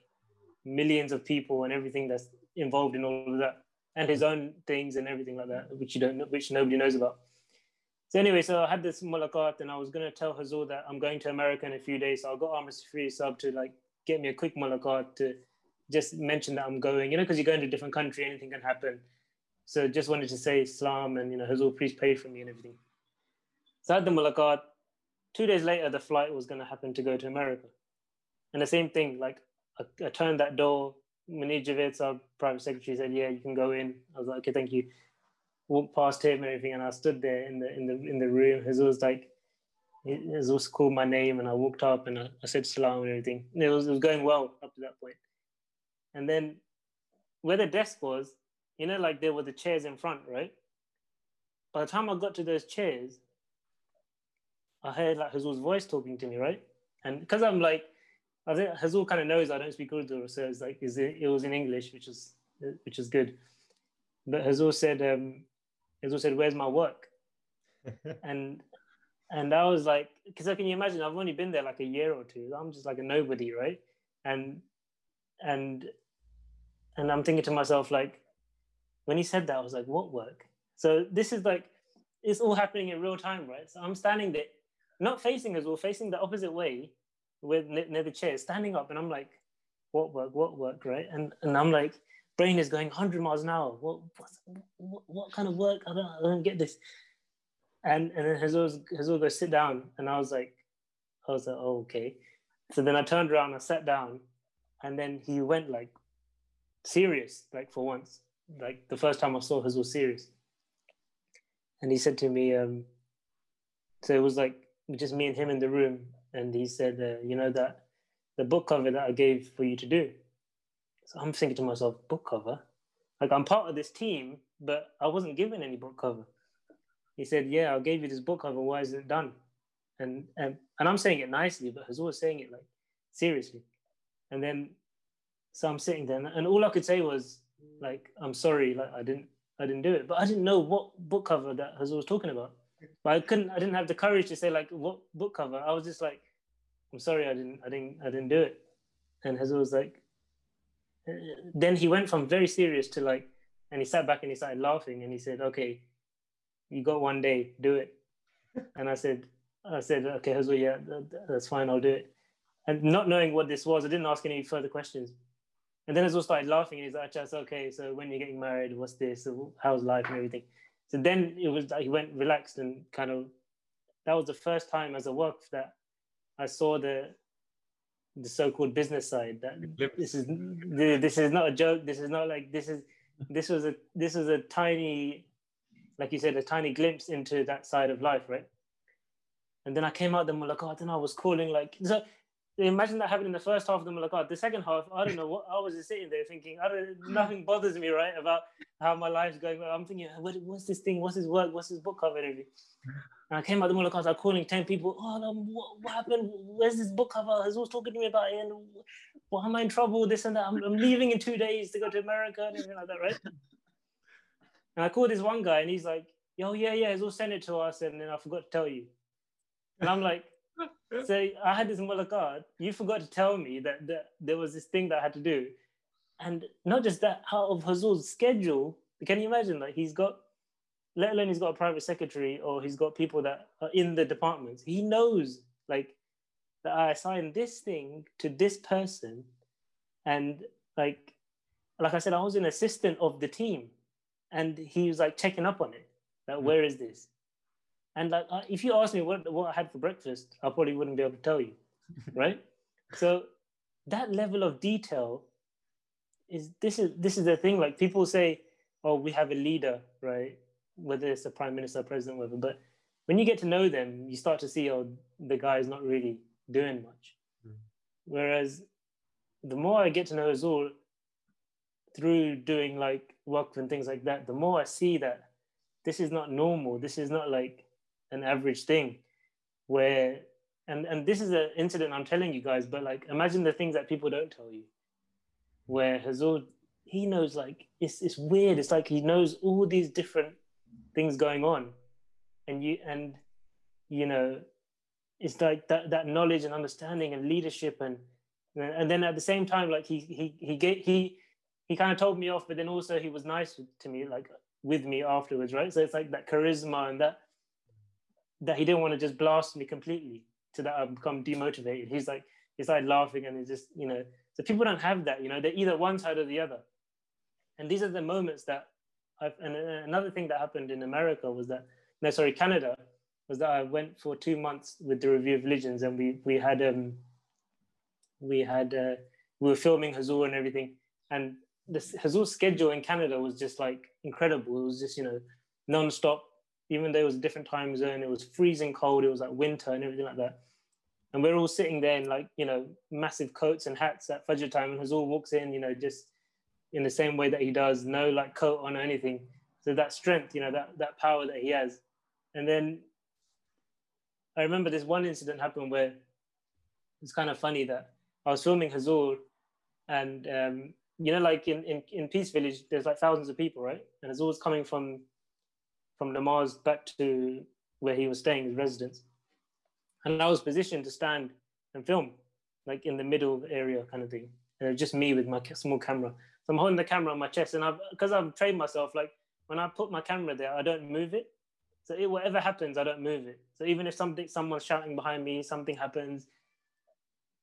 millions of people and everything that's involved in all of that, and his own things and everything like that, which nobody knows about. So anyway, so I had this mulaqat and I was going to tell Hazur that I'm going to America in a few days. So I got Amr Safiri Sab to like get me a quick mulaqat to just mention that I'm going, because you're going to a different country, anything can happen. So just wanted to say Islam and, Hazur, please pray for me and everything. So I had the mulaqat. 2 days later, the flight was going to happen to go to America. And the same thing, like I turned that door. Munir Javed, our private secretary, said, yeah, you can go in. I was like, okay, thank you. Walked past him and everything, and I stood there in the room. Hazur called my name, and I walked up and I said salam and everything. And it was going well up to that point. And then where the desk was, like there were the chairs in front, right? By the time I got to those chairs, I heard like Hazur's voice talking to me, right? And because I'm like, I think Hazur kind of knows I don't speak Urdu, so it's like it was in English, which is good. But Hazur said, "Where's my work?" and I was like, because can you imagine? I've only been there like a year or two. I'm just like a nobody, right? And I'm thinking to myself, like, when he said that, I was like, what work? So this is like, it's all happening in real time, right? So I'm standing there, not facing Hazur, facing the opposite way, near the chair, standing up, and I'm like, what work, right? And I'm like, brain is going 100 miles an hour. What kind of work? I don't get this. And then Hazur goes, sit down, and I was like, oh, okay. So then I turned around, I sat down, and then he went like serious, like for once, like the first time I saw Hazur serious. And he said to me, so it was like just me and him in the room. And he said, that the book cover that I gave for you to do. So I'm thinking to myself, book cover? Like I'm part of this team, but I wasn't given any book cover. He said, yeah, I gave you this book cover. Why is it done? And I'm saying it nicely, but Hazur was saying it like seriously. And then, so I'm sitting there and all I could say was like, I'm sorry, like I didn't do it. But I didn't know what book cover that Hazur was talking about. But I didn't have the courage to say like, what book cover? I was just like, I'm sorry, I didn't do it. And Hazur was like, then he went from very serious to like, and he sat back and he started laughing and he said, okay, you got one day, do it. And I said, okay, Hazur, yeah, that's fine, I'll do it. And not knowing what this was, I didn't ask any further questions. And then Hazur started laughing and he's like, it's okay, so when you're getting married, what's this? So how's life and everything? So then it was like he went relaxed and kind of, that was the first time as a waqf that I saw the so-called business side. That this is not a joke. This is not like this was a tiny, like you said, a tiny glimpse into that side of life, right? And then I came out the mulaqat and I was calling like, so imagine that happening in the first half of the mulaqat. The second half, I don't know what, I was just sitting there thinking, nothing bothers me, right, about how my life's going. I'm thinking, what's this thing? What's his work? What's his book cover and everything? And I came out the mulaqat, I was calling 10 people. Oh, no, what happened? Where's this book cover? Hazur's talking to me about it. And why am I in trouble? This and that. I'm leaving in 2 days to go to America and everything like that, right? And I called this one guy and he's like, yo, yeah, Hazur sent it to us and then I forgot to tell you. And I'm like, so I had this mulaqat, you forgot to tell me that there was this thing that I had to do. And not just that, out of Hazur's schedule, can you imagine, like he's got, let alone he's got a private secretary or he's got people that are in the departments. He knows like that I assigned this thing to this person. And like I said, I was an assistant of the team and he was like checking up on it. Like, where is this? And like, if you ask me what I had for breakfast, I probably wouldn't be able to tell you, right? So that level of detail this is the thing. Like people say, oh, we have a leader, right? Whether it's a prime minister, president, whatever. But when you get to know them, you start to see, oh, the guy is not really doing much. Whereas the more I get to know Hazur through doing like work and things like that, the more I see that this is not normal. This is not like an average thing where, and this is an incident I'm telling you guys, but like, imagine the things that people don't tell you, where Hazur, he knows like, it's weird. It's like, he knows all these different things going on. And you know, it's like that knowledge and understanding and leadership. And then at the same time, like he kind of told me off, but then also he was nice to me, like with me afterwards. Right. So it's like that charisma and that he didn't want to just blast me completely to that I've become demotivated. He started laughing and it's just, you know, so people don't have that, you know, they're either one side or the other. And these are the moments that and another thing that happened in America was that, Canada, was that I went for 2 months with the Review of Religions and we were filming Hazur and everything. And the Hazur schedule in Canada was just like incredible. It was just, you know, non-stop. Even though it was a different time zone, it was freezing cold, it was like winter and everything like that. And we're all sitting there in like, you know, massive coats and hats at Fajr time, and Hazur walks in, you know, just in the same way that he does, no like coat on or anything. So that strength, you know, that power that he has. And then I remember this one incident happened where it's kind of funny that I was filming Hazur and, you know, like in Peace Village, there's like thousands of people, right? And Hazur was coming from Namaz back to where he was staying, his residence. And I was positioned to stand and film, like in the middle area kind of thing. And it was just me with my small camera. So I'm holding the camera on my chest, and because I've trained myself, like when I put my camera there, I don't move it. So whatever happens, I don't move it. So even if someone's shouting behind me, something happens,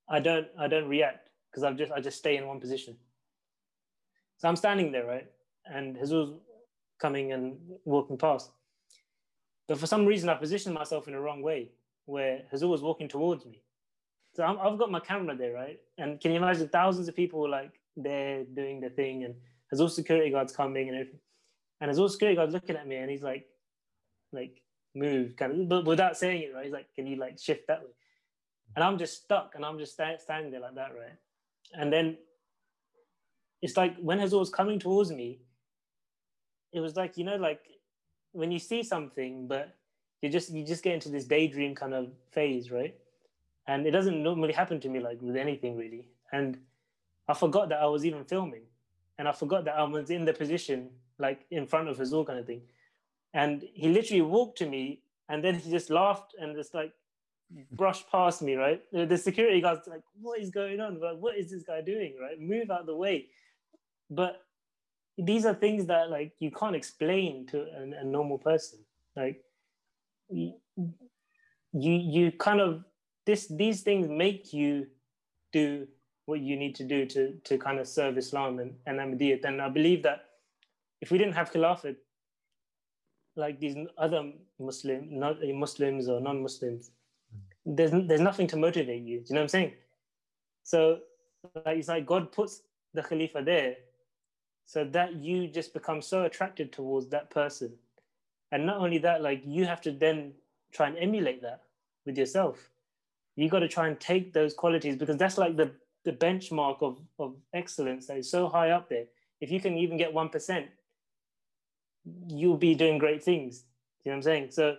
I don't react because I just stay in one position. So I'm standing there, right? And Hazur's coming and walking past. But for some reason, I positioned myself in the wrong way, where Hazur was walking towards me. So I've got my camera there, right? And can you imagine thousands of people like there doing the thing, and Hazur's security guards coming and everything. And Hazur's security guard's looking at me and he's like move, kind of, but without saying it, right? He's like, can you like shift that way? And I'm just stuck and I'm just standing there like that, right? And then it's like when Hazur was coming towards me, it was like, you know, like when you see something, but you just get into this daydream kind of phase, right? And it doesn't normally happen to me like with anything really. And I forgot that I was even filming, and I forgot that I was in the position like in front of Hazur kind of thing. And he literally walked to me, and then he just laughed and just like brushed past me, right? The security guard's like, what is going on? Like, what is this guy doing, right? Move out of the way. But these are things that like you can't explain to a normal person. Like you kind of, these things make you do what you need to do to kind of serve Islam and Ahmadiyyat. And I believe that if we didn't have Khilafat, like these other Muslims or non-Muslims, there's nothing to motivate you. Do you know what I'm saying? So like, it's like God puts the Khalifa there so that you just become so attracted towards that person. And not only that, like you have to then try and emulate that with yourself. you got to try and take those qualities, because that's like the benchmark of excellence that is so high up there. If you can even get 1%, you'll be doing great things. You know what I'm saying? So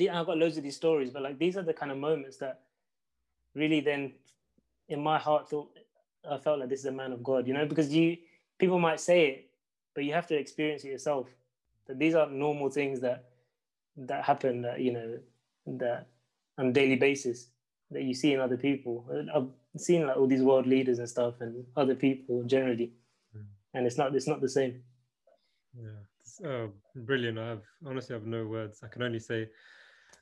I've got loads of these stories, but like these are the kind of moments that really then in my heart I felt like this is a man of God, you know, because people might say it, but you have to experience it yourself. That these are normal things that happen, that, you know, that on a daily basis that you see in other people. I've seen like all these world leaders and stuff and other people generally, and it's not the same. Yeah, brilliant. Honestly have no words. I can only say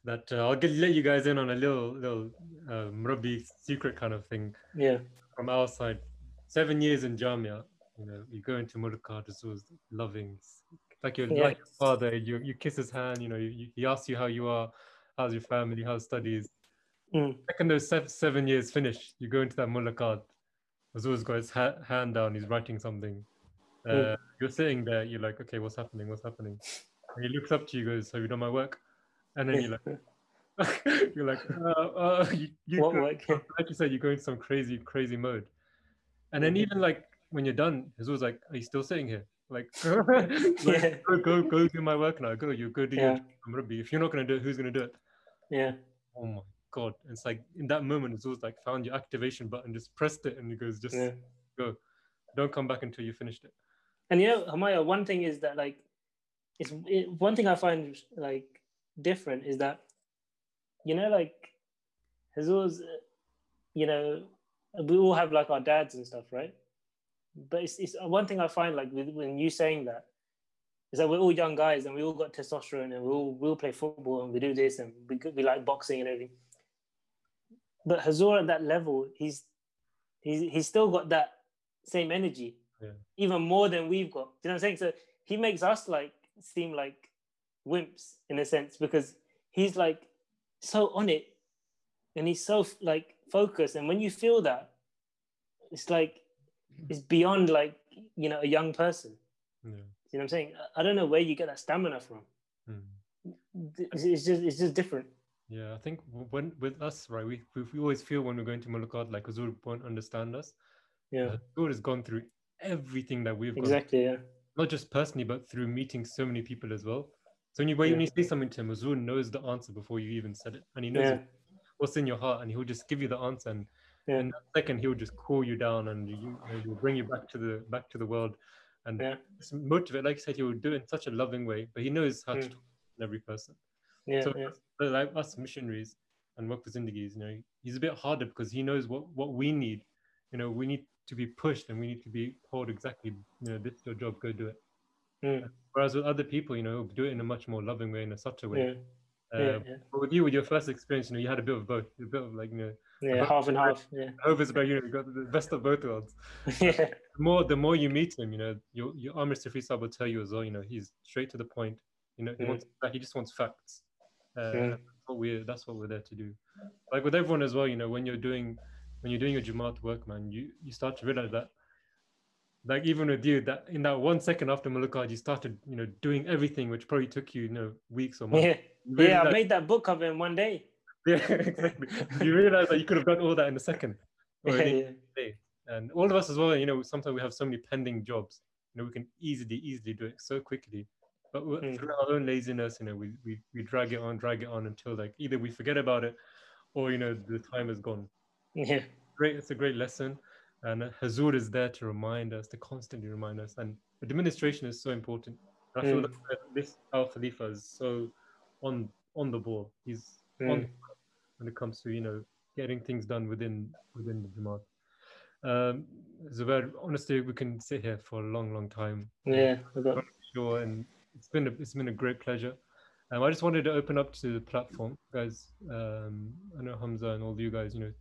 that I'll let you guys in on a little Murabbi secret kind of thing. Yeah. From our side, 7 years in Jamia, you know, you go into Mulaqat, it's always loving. Like you're like your father, you kiss his hand, you know, he asks you how you are, how's your family, how's studies. Second those 7 years finish, you go into that Mulaqat, Azur's got his hand down, he's writing something. You're sitting there, you're like, okay, what's happening? And he looks up to you, goes, have you done my work? And then you're like, what work? Like you said, you go into some crazy mode. And then even like when you're done, it's always like, are you still sitting here? Like, go do my work now. Go do your job. If you're not going to do it, who's going to do it? Yeah. Oh my God. It's like in that moment, it's always like found your activation button, just pressed it, and it goes, just go. Don't come back until you finished it. And you know, Hamaya, one thing is that like, one thing I find like different is that, you know, like Hazur's, you know, we all have like our dads and stuff, right? But it's one thing I find like when you saying that is that we're all young guys and we all got testosterone and we'll play football and we do this and we like boxing and everything. But Hazur at that level, he's still got that same energy, even more than we've got. Do you know what I'm saying? So he makes us like seem like wimps in a sense, because he's like so on it and he's so like focused, and when you feel that, it's like it's beyond like, you know, a young person. You know what I'm saying? I don't know where you get that stamina from. It's just different. Yeah, I think when with us, right, we always feel when we're going to Mulaqat like Hazur won't understand us. Yeah, Hazur has gone through everything that we've gone through. Yeah, not just personally, but through meeting so many people as well. So when you say something to him, Hazur knows the answer before you even said it, and he knows what's in your heart, and he'll just give you the answer. And in that second, he'll just cool you down, and he'll bring you back to the world, and motivate. Like you said, he will do it in such a loving way, but he knows how to talk to every person. But like us missionaries and work for Zindagi's, you know, he's a bit harder because he knows what we need. You know, we need to be pushed and we need to be told exactly, you know, this is your job, go do it. Whereas with other people, you know, do it in a much more loving way, in a subtle way. But with you, with your first experience, you know, you had a bit of both, a bit of like, you know, half and half. Hope it's about, you know, you got the best of both worlds. The more you meet him, you know, your Amir Safri Sahib will tell you as well, you know, he's straight to the point. You know, he just wants facts. That's what we're there to do. Like with everyone as well, you know, when you're doing your Jamaat work, man, you start to realize that, like even with you, that in that 1 second after Mulaqat, you started, you know, doing everything which probably took you, you know, weeks or months. I made that book cover in one day. Yeah, exactly. You realize that you could have done all that in a second or in a day. And all of us as well, you know, sometimes we have so many pending jobs, you know, we can easily do it so quickly. But through our own laziness, you know, we drag it on until like either we forget about it or, you know, the time is gone. Yeah. Great. It's a great lesson. And Hazur is there to remind us, to constantly remind us. And the administration is so important. I feel that this Al Khalifa is so on the ball. He's on when it comes to, you know, getting things done within the Jamaat. Zubair, honestly, we can sit here for a long time. Yeah, sure. And it's been a great pleasure. I just wanted to open up to the platform, guys. I know Hamza and all you guys, you know,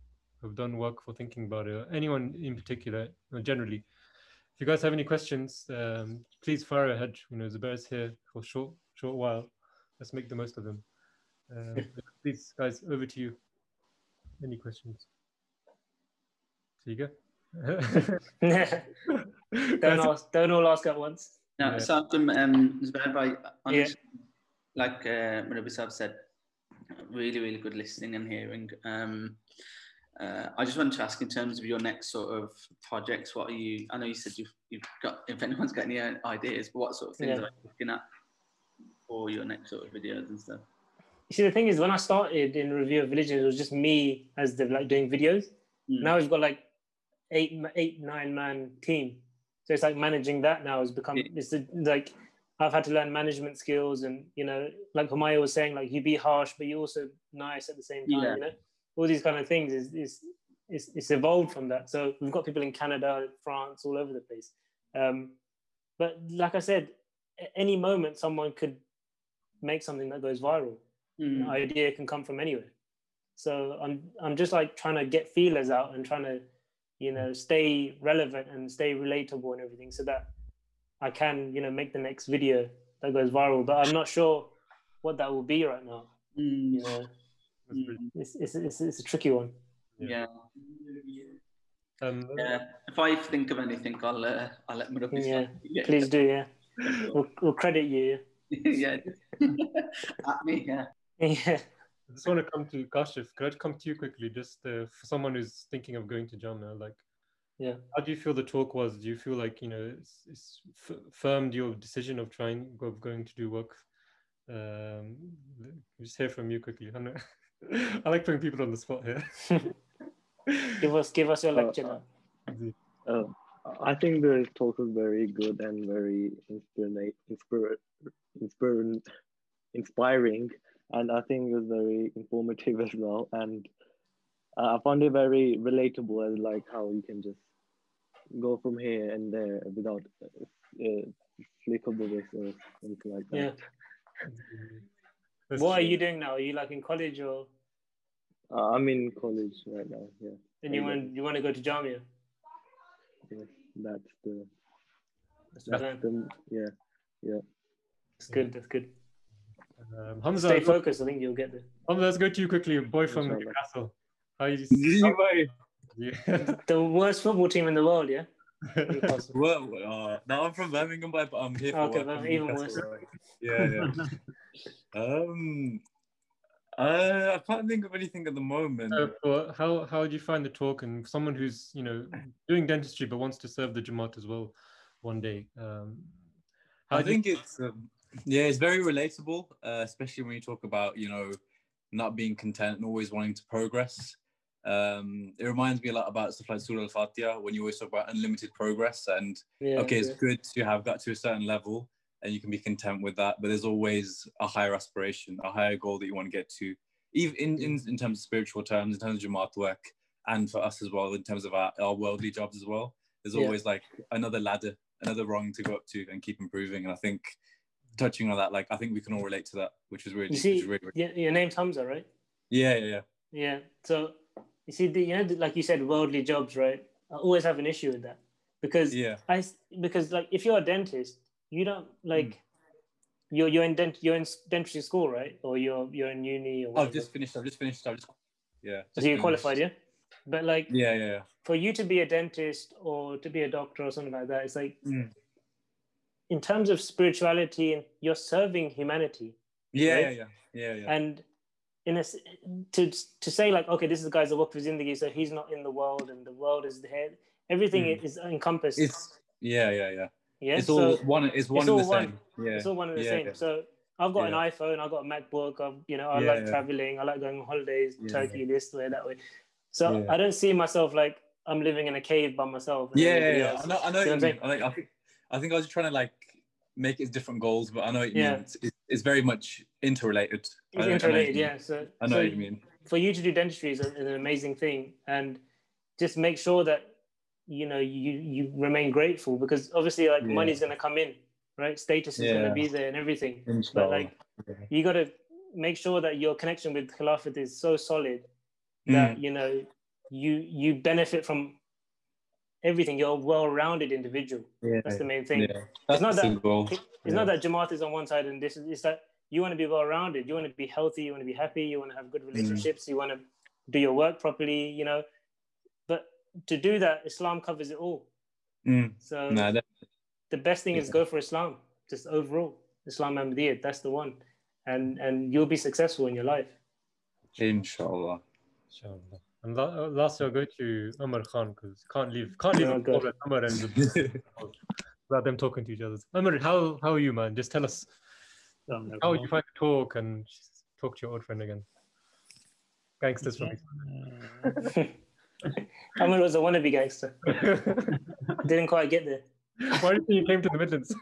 have done work for thinking about it. Anyone in particular, generally, if you guys have any questions, please fire ahead. You know, Zubair's here for a short while. Let's make the most of them. Please, guys, over to you. Any questions? So you go. Don't all ask at once. No, so Zubair, like Murabbi Sahib said, Really, really good listening and hearing. I just wanted to ask, in terms of your next sort of projects, what are you? I know you said you've got. If anyone's got any ideas, but what sort of things are you looking at for your next sort of videos and stuff? You see, the thing is, when I started in Review of Religion, it was just me as the doing videos. Now we've got like 9-man team, so it's like managing that now has become. It's like I've had to learn management skills, and like Humaya was saying, like you be harsh, but you're also nice at the same time. All these kind of things is evolved from that. So we've got people in Canada, France, all over the place. But like I said, at any moment someone could make something that goes viral. An idea can come from anywhere. So I'm just like trying to get feelers out and trying to stay relevant and stay relatable and everything, so that I can make the next video that goes viral. But I'm not sure what that will be right now. It's a tricky one. Yeah. If I think of anything, I'll let Murabi. Please do. Yeah, we'll credit you. Yeah. At me. Yeah. Yeah. I just want to come to Kashif. Could I come to you quickly, just for someone who's thinking of going to Jamia? Like, how do you feel the talk was? Do you feel like it's firmed your decision of going to do work? Just hear from you quickly. I like putting people on the spot here. give us your lecture. I think the talk was very good and very inspiring, and I think it was very informative as well. And I found it very relatable, as like how you can just go from here and there without flick of the wrist or something like that. Yeah. What are you doing now? Are you like in college or? I'm in college right now. Yeah. And you want to go to Jamia? Yeah, that's the yeah. That's good. That's good. Hamza, stay focused. I think you'll get there. Hamza, let's go to you quickly. A boy from Newcastle. How you? The worst football team in the world, yeah. Well, now I'm from Birmingham, but I'm here for work. Okay, even worse. Yeah. I can't think of anything at the moment. How do you find the talk? And someone who's doing dentistry but wants to serve the Jamaat as well one day. I think it's very relatable, especially when you talk about not being content and always wanting to progress. It reminds me a lot about stuff like Surah Al-Fatiha, when you always talk about unlimited progress, and it's good to have got to a certain level and you can be content with that, but there's always a higher aspiration, a higher goal that you want to get to, even in terms of spiritual terms, in terms of Jamaat work, and for us as well, in terms of our worldly jobs as well. There's always like another ladder, another rung to go up to and keep improving. And I think touching on that, like I think we can all relate to that, which is really, your name's Hamza, right? Yeah. So you see, like you said, worldly jobs, right? I always have an issue with that because like if you're a dentist, you don't like you're in dentistry school, right? Or you're in uni or whatever. I've just finished. So you're qualified, yeah? But like yeah. For you to be a dentist or to be a doctor or something like that, it's like in terms of spirituality, you're serving humanity. Yeah. And to say like, okay, this is the guy's Waqf Zindagi, so he's not in the world and the world is the head. Everything is encompassed. Yeah. It's all one and the same. Yeah. It's all one and the same. So I've got an iPhone, I've got a MacBook, I like traveling, I like going on holidays, Turkey, this way, that way. So I don't see myself like I'm living in a cave by myself. I know what you mean. I think I was trying to like make it different goals, but I know what you mean. It's very much interrelated. It's interrelated, yeah. So I know what you mean. For you to do dentistry is an amazing thing, and just make sure that you remain grateful, because obviously like money's going to come in, right? Status is going to be there and everything. But like you got to make sure that your connection with Khilafat is so solid that you benefit from everything. You're a well-rounded individual. That's the main thing. It's not that Jamaat is on one side and it's that you want to be well-rounded. You want to be healthy. You want to be happy. You want to have good relationships. You want to do your work properly. But to do that, Islam covers it all. So the best thing is go for Islam. Just overall, Islam Ahmadiyyat. That's the one, and you'll be successful in your life. Inshallah. Inshallah. And lastly, I'll go to Umar Khan because can't leave Umar and without them talking to each other. Umar, how are you, man? Just tell us how you find to talk and talk to your old friend again. Gangsters from Umar was a wannabe gangster. Didn't quite get there. Why do you think you came to the Midlands?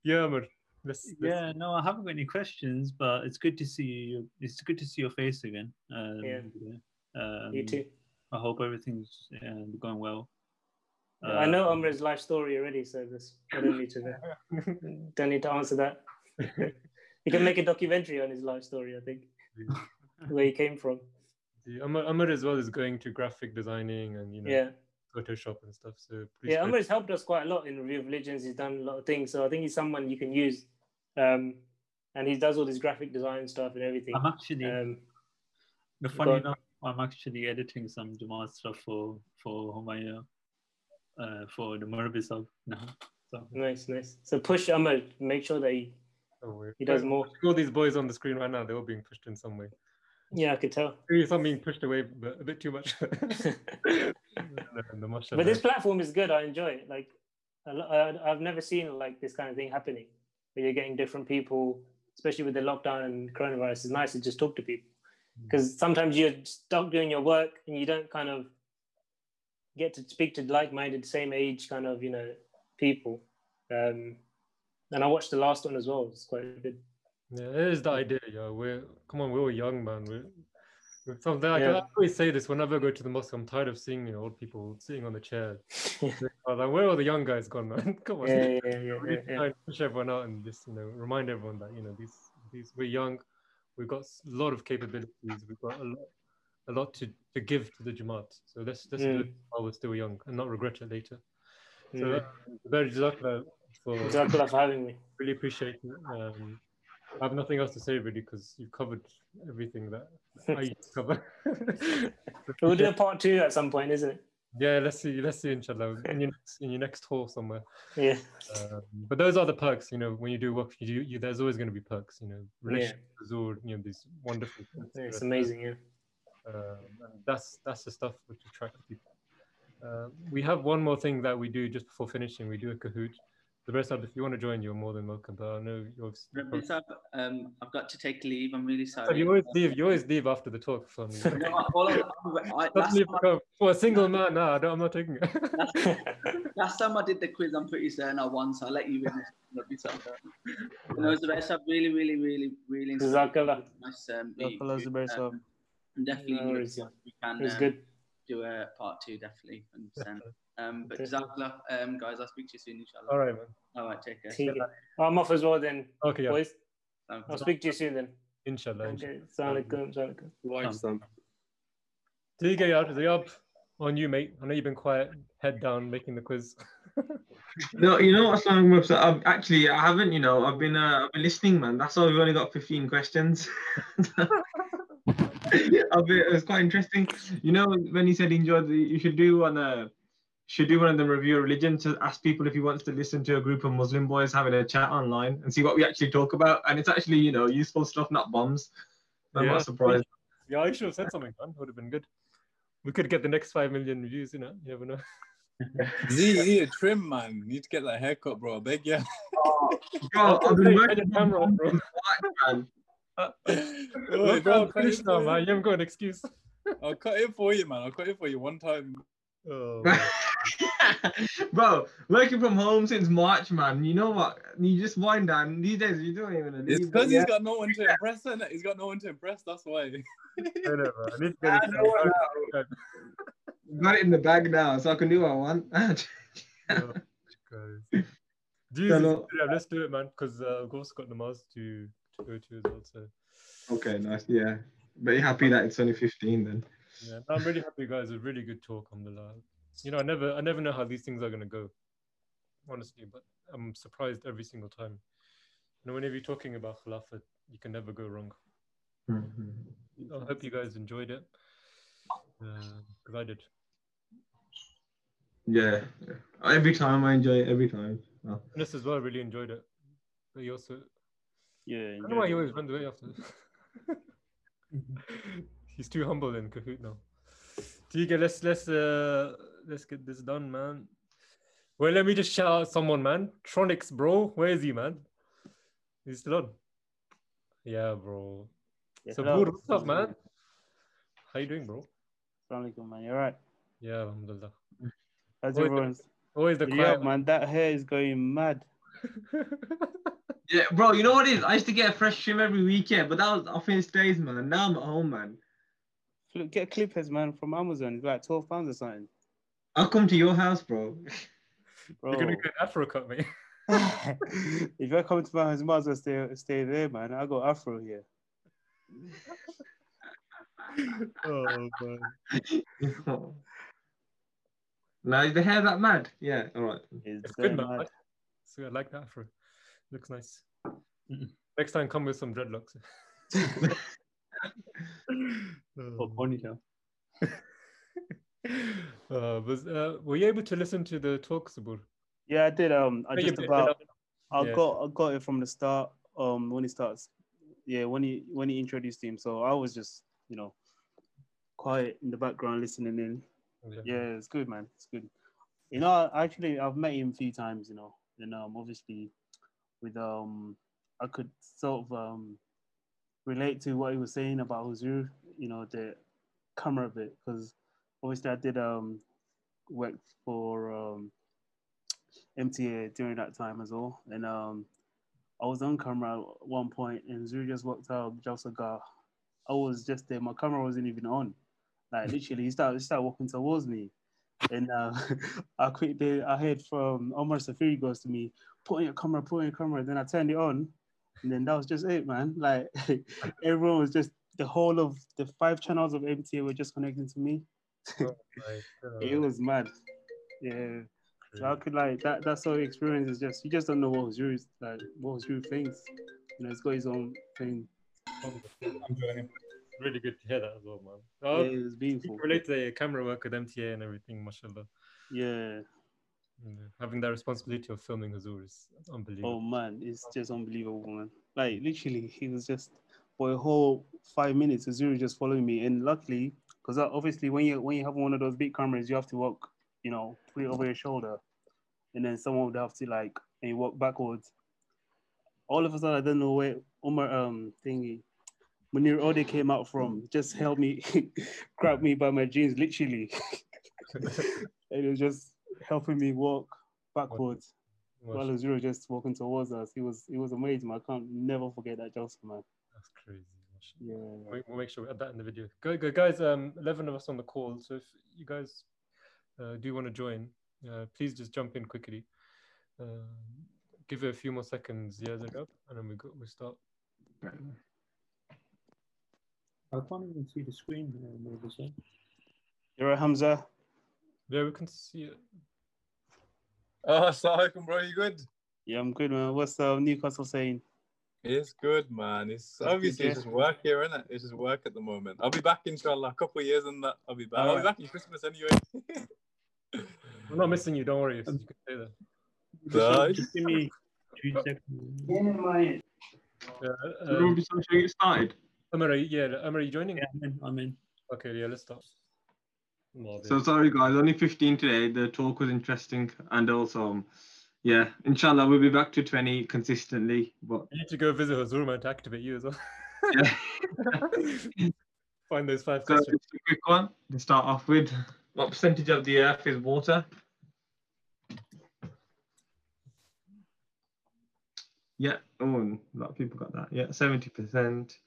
Yeah, Umar. Yeah, no, I haven't got any questions, but it's good to see you. It's good to see your face again. You too. I hope everything's going well. I know Umar's life story already, so I don't need to answer that. You can make a documentary on his life story, I think, where he came from. Umar as well is going to graphic designing and Photoshop and stuff. So Umar has helped us quite a lot in Review of Religions. He's done a lot of things, so I think he's someone you can use. And he does all this graphic design stuff and everything. I'm actually, funny enough, I'm actually editing some Jamaat stuff for Humayya, for the Marabi sub now. So. Nice. So push Umar, make sure that he does more. All these boys on the screen right now, they're all being pushed in some way. Yeah, I could tell. Some being pushed away, but a bit too much. But this platform is good. I enjoy it. Like, I've never seen like this kind of thing happening, where you're getting different people, especially with the lockdown and coronavirus. It's nice to just talk to people, because sometimes you're stuck doing your work and you don't kind of get to speak to like-minded, same age kind of people. And I watched the last one as well. It's quite good. Yeah, it is the idea. Yeah, we're all young, man. I always say this whenever I go to the mosque. I'm tired of seeing old people sitting on the chair. Like, where are all the young guys gone, man? Come on. We need to try and push everyone out and just remind everyone that these we're young. We've got a lot of capabilities. We've got a lot to give to the Jamaat. So let's do it while we're still young and not regret it later. So very Jazakallah for having me. Really appreciate it. I have nothing else to say really, because you've covered everything that I used to cover. We'll do a part 2 at some point, isn't it? Yeah, let's see, inshallah, in your next tour somewhere. Yeah. But those are the perks, when you do work, there's always going to be perks, relationships or these wonderful things. Yeah, it's amazing, yeah. And that's the stuff which attracts people. We have one more thing that we do just before finishing. We do a Kahoot. The rest of, if you want to join, you're more than welcome. But I know I've got to take leave. I'm really sorry. You always leave after the talk. For a single man, I'm not taking it. Last time I did the quiz, I'm pretty certain I won, so I'll let you win. The rest of really nice. Definitely, we can do a part 2. Definitely, 100%. But Jazakallah, guys, I'll speak to you soon, inshallah. All right, man. All right, take care. I'm off as well then. Okay, boys. I'll speak to you soon then. Inshallah. Okay. Assalamualaikum. Ziyab, on you, mate. I know you've been quiet, head down, making the quiz. No, what, I haven't. I've been listening, man. That's why we've only got 15 questions. It was quite interesting. When he said you should do one of them Review of Religion, to ask people if he wants to listen to a group of Muslim boys having a chat online and see what we actually talk about. And it's actually, useful stuff, not bombs. I'm not surprised. Yeah, I should have said something, man. Would have been good. We could get the next 5 million views, You never know. Z, you need a trim, man. You need to get that haircut, bro. I beg you. Bro, I've been working camera, bro. Man. Bro, finish now, man. You haven't got an excuse. I'll cut it for you, man. I'll cut it for you one time. Oh, bro, working from home since March, man. You know what? You just wind down. These days, you don't even. It's because he's got no one to impress, isn't it? He's got no one to impress. That's why. Got it in the bag now, so I can do what I want. Let's do it, man. Because we've also got namaz to go to as well. So. Okay, nice. Yeah, very happy that it's only 15 then. Yeah, I'm really happy, guys. It was a really good talk, alhamdulillah. I never know how these things are going to go, honestly, but I'm surprised every single time. Whenever you're talking about Khilafat, you can never go wrong. Mm-hmm. I hope you guys enjoyed it, because I did. Yeah, every time I enjoy it, every time. This as well, I really enjoyed it. But you also... Yeah. I don't know why he always runs away after. He's too humble in Kahoot now. TK, let's get this done, man. Well, let me just shout out someone, man. Tronics, bro. Where is he, man? He's still on. Yeah, bro. Yes, So, hello. Boor, what's up, man? How you doing, bro? Assalamu alaikum, man. You alright? Yeah, alhamdulillah. How's Always everyone? Always the Yeah, quiet. man. That hair is going mad. Yeah, bro, you know what it is? I used to get a fresh trim every weekend, but that was office days, man. Now I'm at home, man. Look, get clippers, man, from Amazon. It's like £12 or something. I'll come to your house, bro. Bro. You're gonna get Afro cut, mate. If you're coming to my house, you might as well stay there, man. I got Afro here. Oh, man. Now, is the hair that mad? Yeah, all right. It's good, man. So I like that Afro. Looks nice. Next time, come with some dreadlocks. Or ponytail. Were you able to listen to the talks, Sabur? Yeah, I did. I just about. I Yeah. got it from the start. When he starts, yeah, when he introduced him. So I was just, quiet in the background listening in. Yeah, it's good, man. It's good. Actually, I've met him a few times. And obviously, with I could sort of relate to what he was saying about Huzur. The camera bit, because obviously I did work for MTA during that time as well, and I was on camera at one point, and Zuri just walked out. I was just there. My camera wasn't even on. Like literally, he started walking towards me, and I heard from Omar Safiri goes to me, put on your camera. Then I turned it on, and then that was just it, man. Like everyone was just, the whole of the 5 channels of MTA were just connecting to me. Oh my God. It was mad. Yeah. So I could that sort of experience is just, you just don't know what Huzur thinks. He's got his own thing. Really good to hear that as well, man. Yeah, it was beautiful. Relate to the camera work with MTA and everything, mashallah. Yeah. Having that responsibility of filming Huzur is unbelievable. Oh man, it's just unbelievable, man. Like literally, he was just, for a whole 5 minutes, Huzur just following me. And luckily, because obviously when you have one of those big cameras, you have to walk, put it over your shoulder, and then someone would have to and you walk backwards. All of a sudden, I don't know where Munir Ode came out from, just held me, grabbed me by my jeans, literally. And it was just helping me walk backwards while Huzur just walking towards us. It was amazing. I can't never forget that Joseph, man. That's crazy. Yeah. We'll make sure we add that in the video. Go, guys. 11 of us on the call. So if you guys do want to join, please just jump in quickly. Give it a few more seconds, yeah, Zagab, and then we start. I can't even see the screen. You're right, Hamza? Yeah, we can see it. Oh, assalamu alaikum, bro. You good? Yeah, I'm good, man. What's Newcastle saying? It's good, man. It's That's obviously good, it's just work here, isn't it? It's just work at the moment. I'll be back, inshallah, a couple of years and that. I'll be back. I'll be back in Christmas anyway. We're not missing you. Don't worry. You can stay there. Just give me 2 seconds. Get started. Amar, are you joining? Yeah, I'm in. Okay, yeah, let's start. So sorry, guys. Only 15 today. The talk was interesting, and also, yeah, inshallah, we'll be back to 20 consistently. But you need to go visit Huzur, man, to activate you as well. Yeah. Find those 5 So questions. just a quick one to start off with. What percentage of the earth is water? Yeah. Oh, a lot of people got that. Yeah, 70%.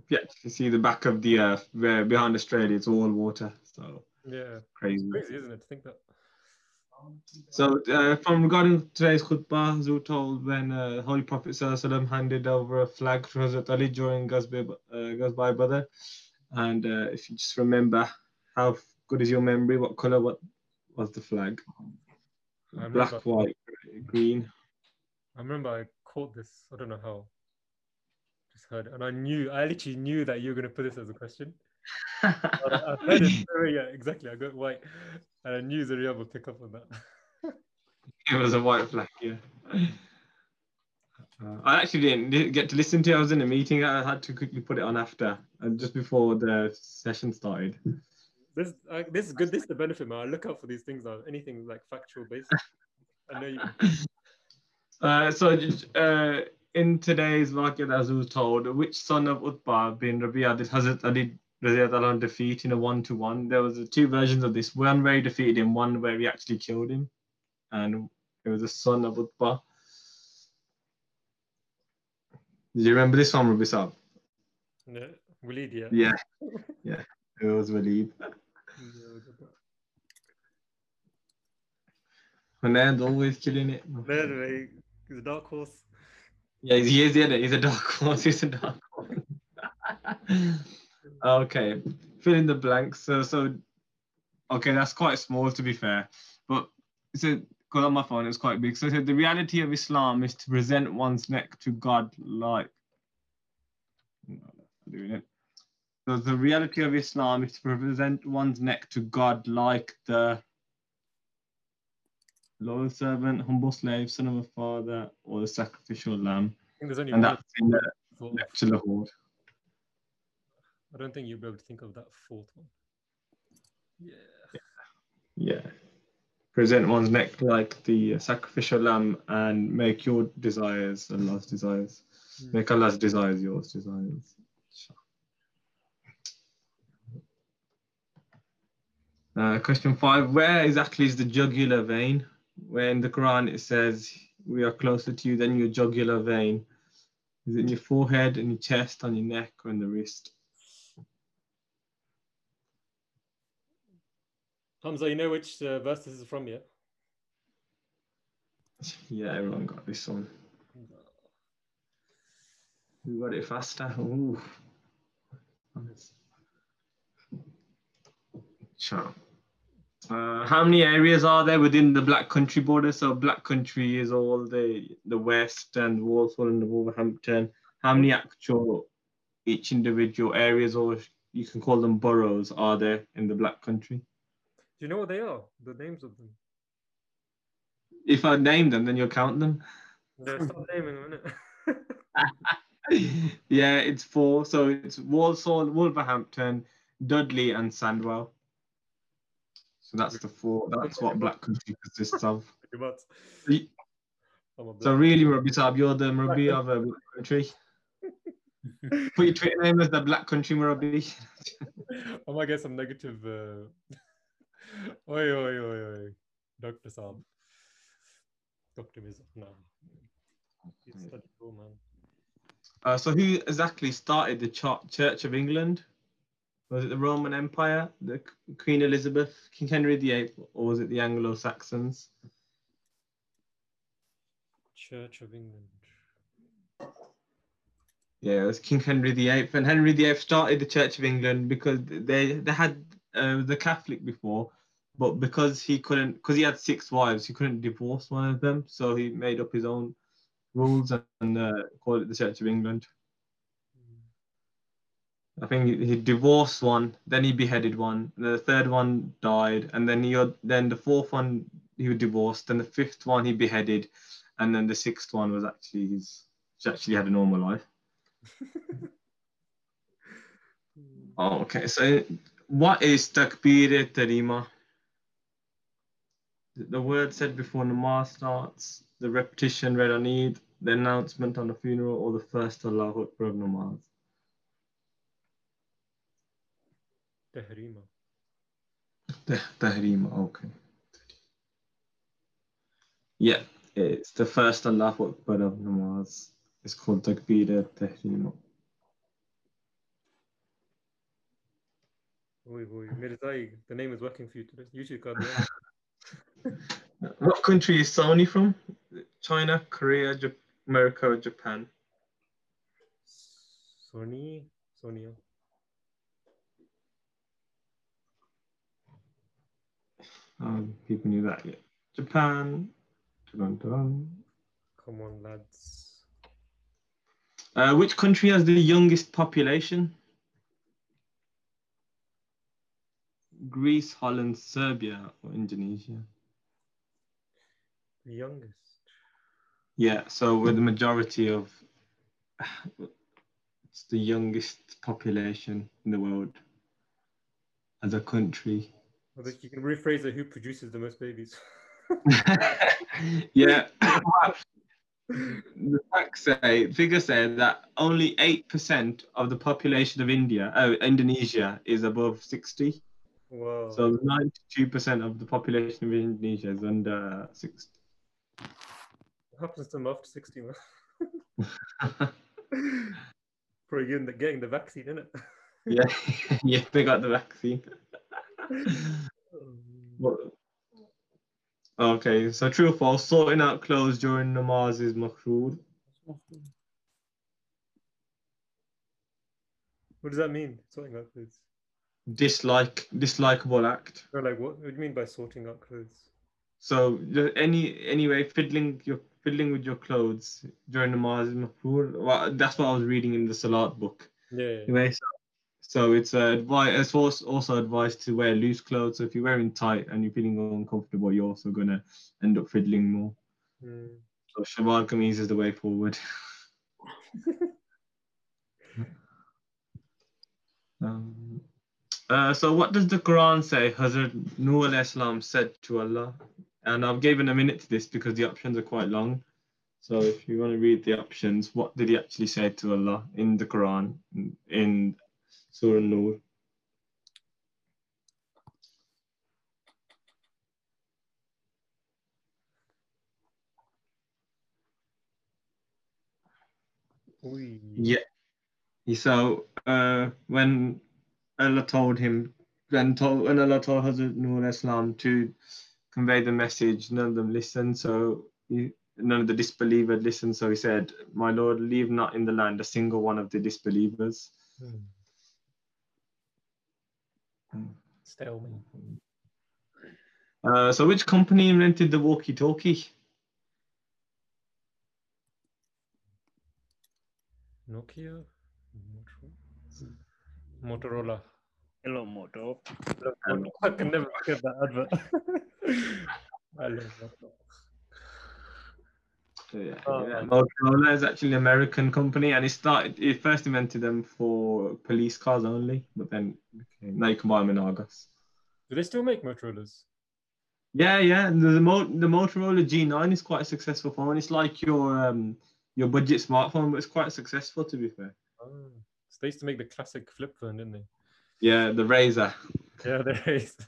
Yeah, you see the back of the earth, where behind Australia, it's all water. So Yeah. crazy. It's crazy, isn't it, to think that? So from regarding today's khutbah, Huzur told when Holy Prophet ﷺ handed over a flag to Hazrat Ali during Ghazwa Badr. And if you just remember, how good is your memory? What color? What was the flag? Black, white, green. I remember I caught this. I don't know how. Just heard it, and I literally knew that you were going to put this as a question. I heard it. Yeah, exactly. I got white, and I knew Zaria would pick up on that. It was a white flag, yeah. I actually didn't get to listen to it. I was in a meeting. I had to quickly put it on after, and just before the session started. This is good. This is the benefit, man. I look out for these things. Anything like factual based. I know you. In today's market, as we were told, which son of Utbah bin Rabi'ah did Hazrat Ali Radiyallahu defeat in a 1-to-1? There was two versions of this. One where he defeated him, one where he actually killed him, and it was a son of Utbah. Do you remember this one, Rabbi Saab? No, Walid, yeah. Yeah, yeah, it was Walid. Hanan's always killing it. No, he's a dark horse. Yeah, he's a dark horse. He's a dark horse. Okay, fill in the blanks. So, okay, that's quite small to be fair, but because on my phone it's quite big. So it said the reality of Islam is to present one's neck to God like. Doing it. So the reality of Islam is to present one's neck to God like the loyal servant, humble slave, son of a father, or the sacrificial lamb. I think there's only and one. that's in the lecture Lahore. I don't think you'll be able to think of that fourth one. Yeah. Present one's neck like the sacrificial lamb and make your desires Allah's desires. Make Allah's desires yours desires. Question 5. Where exactly is the jugular vein? Where in the Quran it says, we are closer to you than your jugular vein. Is it in your forehead, in your chest, on your neck, or in the wrist? Hamza, you know which verse this is from, yeah? Yeah, everyone got this one. Who got it faster? Ooh. Sure. How many areas are there within the Black Country border? So Black Country is all the west and Walsall and Wolverhampton. How many actual each individual areas, or you can call them boroughs, are there in the Black Country? Do you know what they are? The names of them? If I name them, then you'll count them. No, stop naming them, innit? Yeah, it's 4. So it's Walsall, Wolverhampton, Dudley, and Sandwell. So that's the 4. That's what Black Country consists of. So really, Murabi Saab, you're the Murabi of Black Country. Put your Twitter name as the Black Country Murabi. I might get some negative. Oi. Dr. Saab. Dr. Mizah. No. It's such a cool man. So who exactly started the Church of England? Was it the Roman Empire, the Queen Elizabeth, King Henry VIII, or was it the Anglo-Saxons? Church of England. Yeah, it was King Henry VIII, and Henry VIII started the Church of England because they had the Catholic before, but because he had 6 wives, he couldn't divorce one of them, so he made up his own rules and called it the Church of England. I think he divorced one, then he beheaded one, and the 3rd one died, and then the 4th one he was divorced, and the 5th one he beheaded, and then the 6th one was he actually had a normal life. Oh, okay. So what is Takbir-e-Tahrima? The word said before namaz starts, the repetition read on Eid, the announcement on a funeral, or the first Allahu Akbar of namaz? Tahrima. Tahrima, okay. Yeah, it's the first Allahu Akbar of namaz. It's called Takbir-e-Tahrima. Mirzai, the name is working for you today. YouTube card. What country is Sony from? China, Korea, America, or Japan? Sonia. People knew that yet. Japan. Dun-dun-dun. Come on, lads. Which country has the youngest population? Greece, Holland, Serbia, or Indonesia? The youngest. Yeah, so we're the majority of, it's the youngest population in the world as a country. I think you can rephrase it, who produces the most babies? Yeah. The figures say that only 8% of the population of Indonesia is above 60. Wow. So 92% of the population of Indonesia is under 60. What happens to them after 60, man? Probably getting the vaccine, isn't it? Yeah, yeah, they got the vaccine. Okay, so true or false, sorting out clothes during namaz is makruh. What does that mean? Sorting out clothes. Dislikable act. Or like what do you mean by sorting out clothes? So anyway, fiddling with your clothes during namaz is makruh. Well, that's what I was reading in the Salat book. Yeah. Anyway, so it's it's also advised to wear loose clothes. So if you're wearing tight and you're feeling uncomfortable, you're also gonna end up fiddling more. So Shalwar Kameez is the way forward. So what does the Quran say Hazrat Nuh alayhi salam said to Allah? And I've given a minute to this because the options are quite long. So if you want to read the options, what did he actually say to Allah in the Quran in Surah Nur? Yeah. So when Allah told him, when Allah told Hazrat Nuh alayhi salam to convey the message, none of them listened. So none of the disbelievers listened. So he said, "My Lord, leave not in the land a single one of the disbelievers." Still. So which company invented the walkie-talkie? Nokia? Motorola. Hello, Moto. I can never get that advert. I love Moto. Motorola is actually an American company, and it first invented them for police cars only, but then now you can buy them in Argos. Do they still make Motorolas? Yeah. The Motorola G9 is quite a successful phone. It's like your budget smartphone, but it's quite successful, to be fair. Oh. So they used to make the classic flip phone, didn't they? Yeah, the Razr. Yeah, the Razr.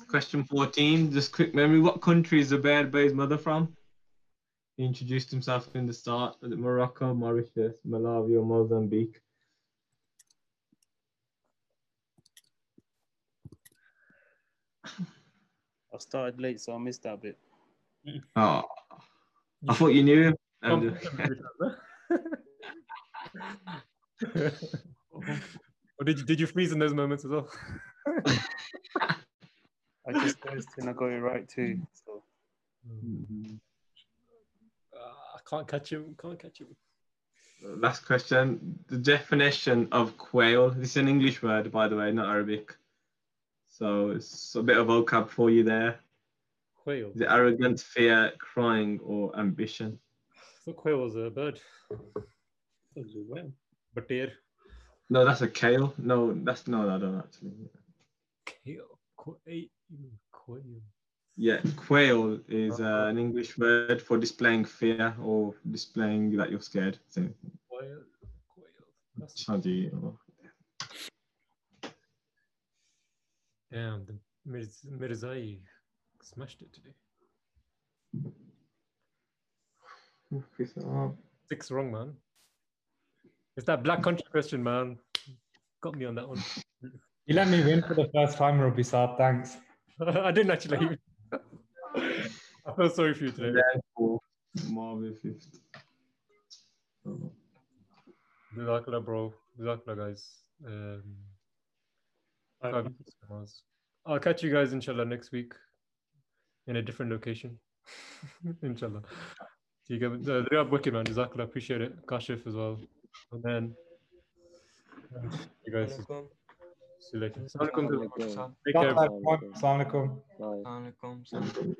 Question 14, just quick memory. What country is Zubair Bey's mother from? He introduced himself in the start. Was it Morocco, Mauritius, Malawi, or Mozambique? I started late, so I missed that bit. Oh, I thought you knew. Or did you freeze in those moments as well? I just noticed and I got it right too. So. I can't catch him. Last question. The definition of quail. This is an English word, by the way, not Arabic. So it's a bit of vocab for you there. Quail. Is it arrogance, fear, crying, or ambition? I thought quail was a bird. It was a whale. Batir. No, that's a kale. No, I don't actually. Kale. Quail. Yeah, quail is an English word for displaying fear or displaying that you're scared. So, Quail. Shadi. Damn, the Mirzai smashed it today. 6 wrong, man. It's that Black Country question, man. Got me on that one. You let me win for the first time, Robbie Saab. Thanks. I didn't actually let you. I feel sorry for you today. Jazakallah, bro. Jazakallah, guys. I'll catch you guys, inshallah, next week in a different location. Inshallah. Riyadh wicked, man. Jazakallah, appreciate it. Kashif as well. And then, you guys. See you later. Assalamu alaikum. Assalamu alaikum. Take care. Assalamu alaikum. Bye. Assalamualaikum.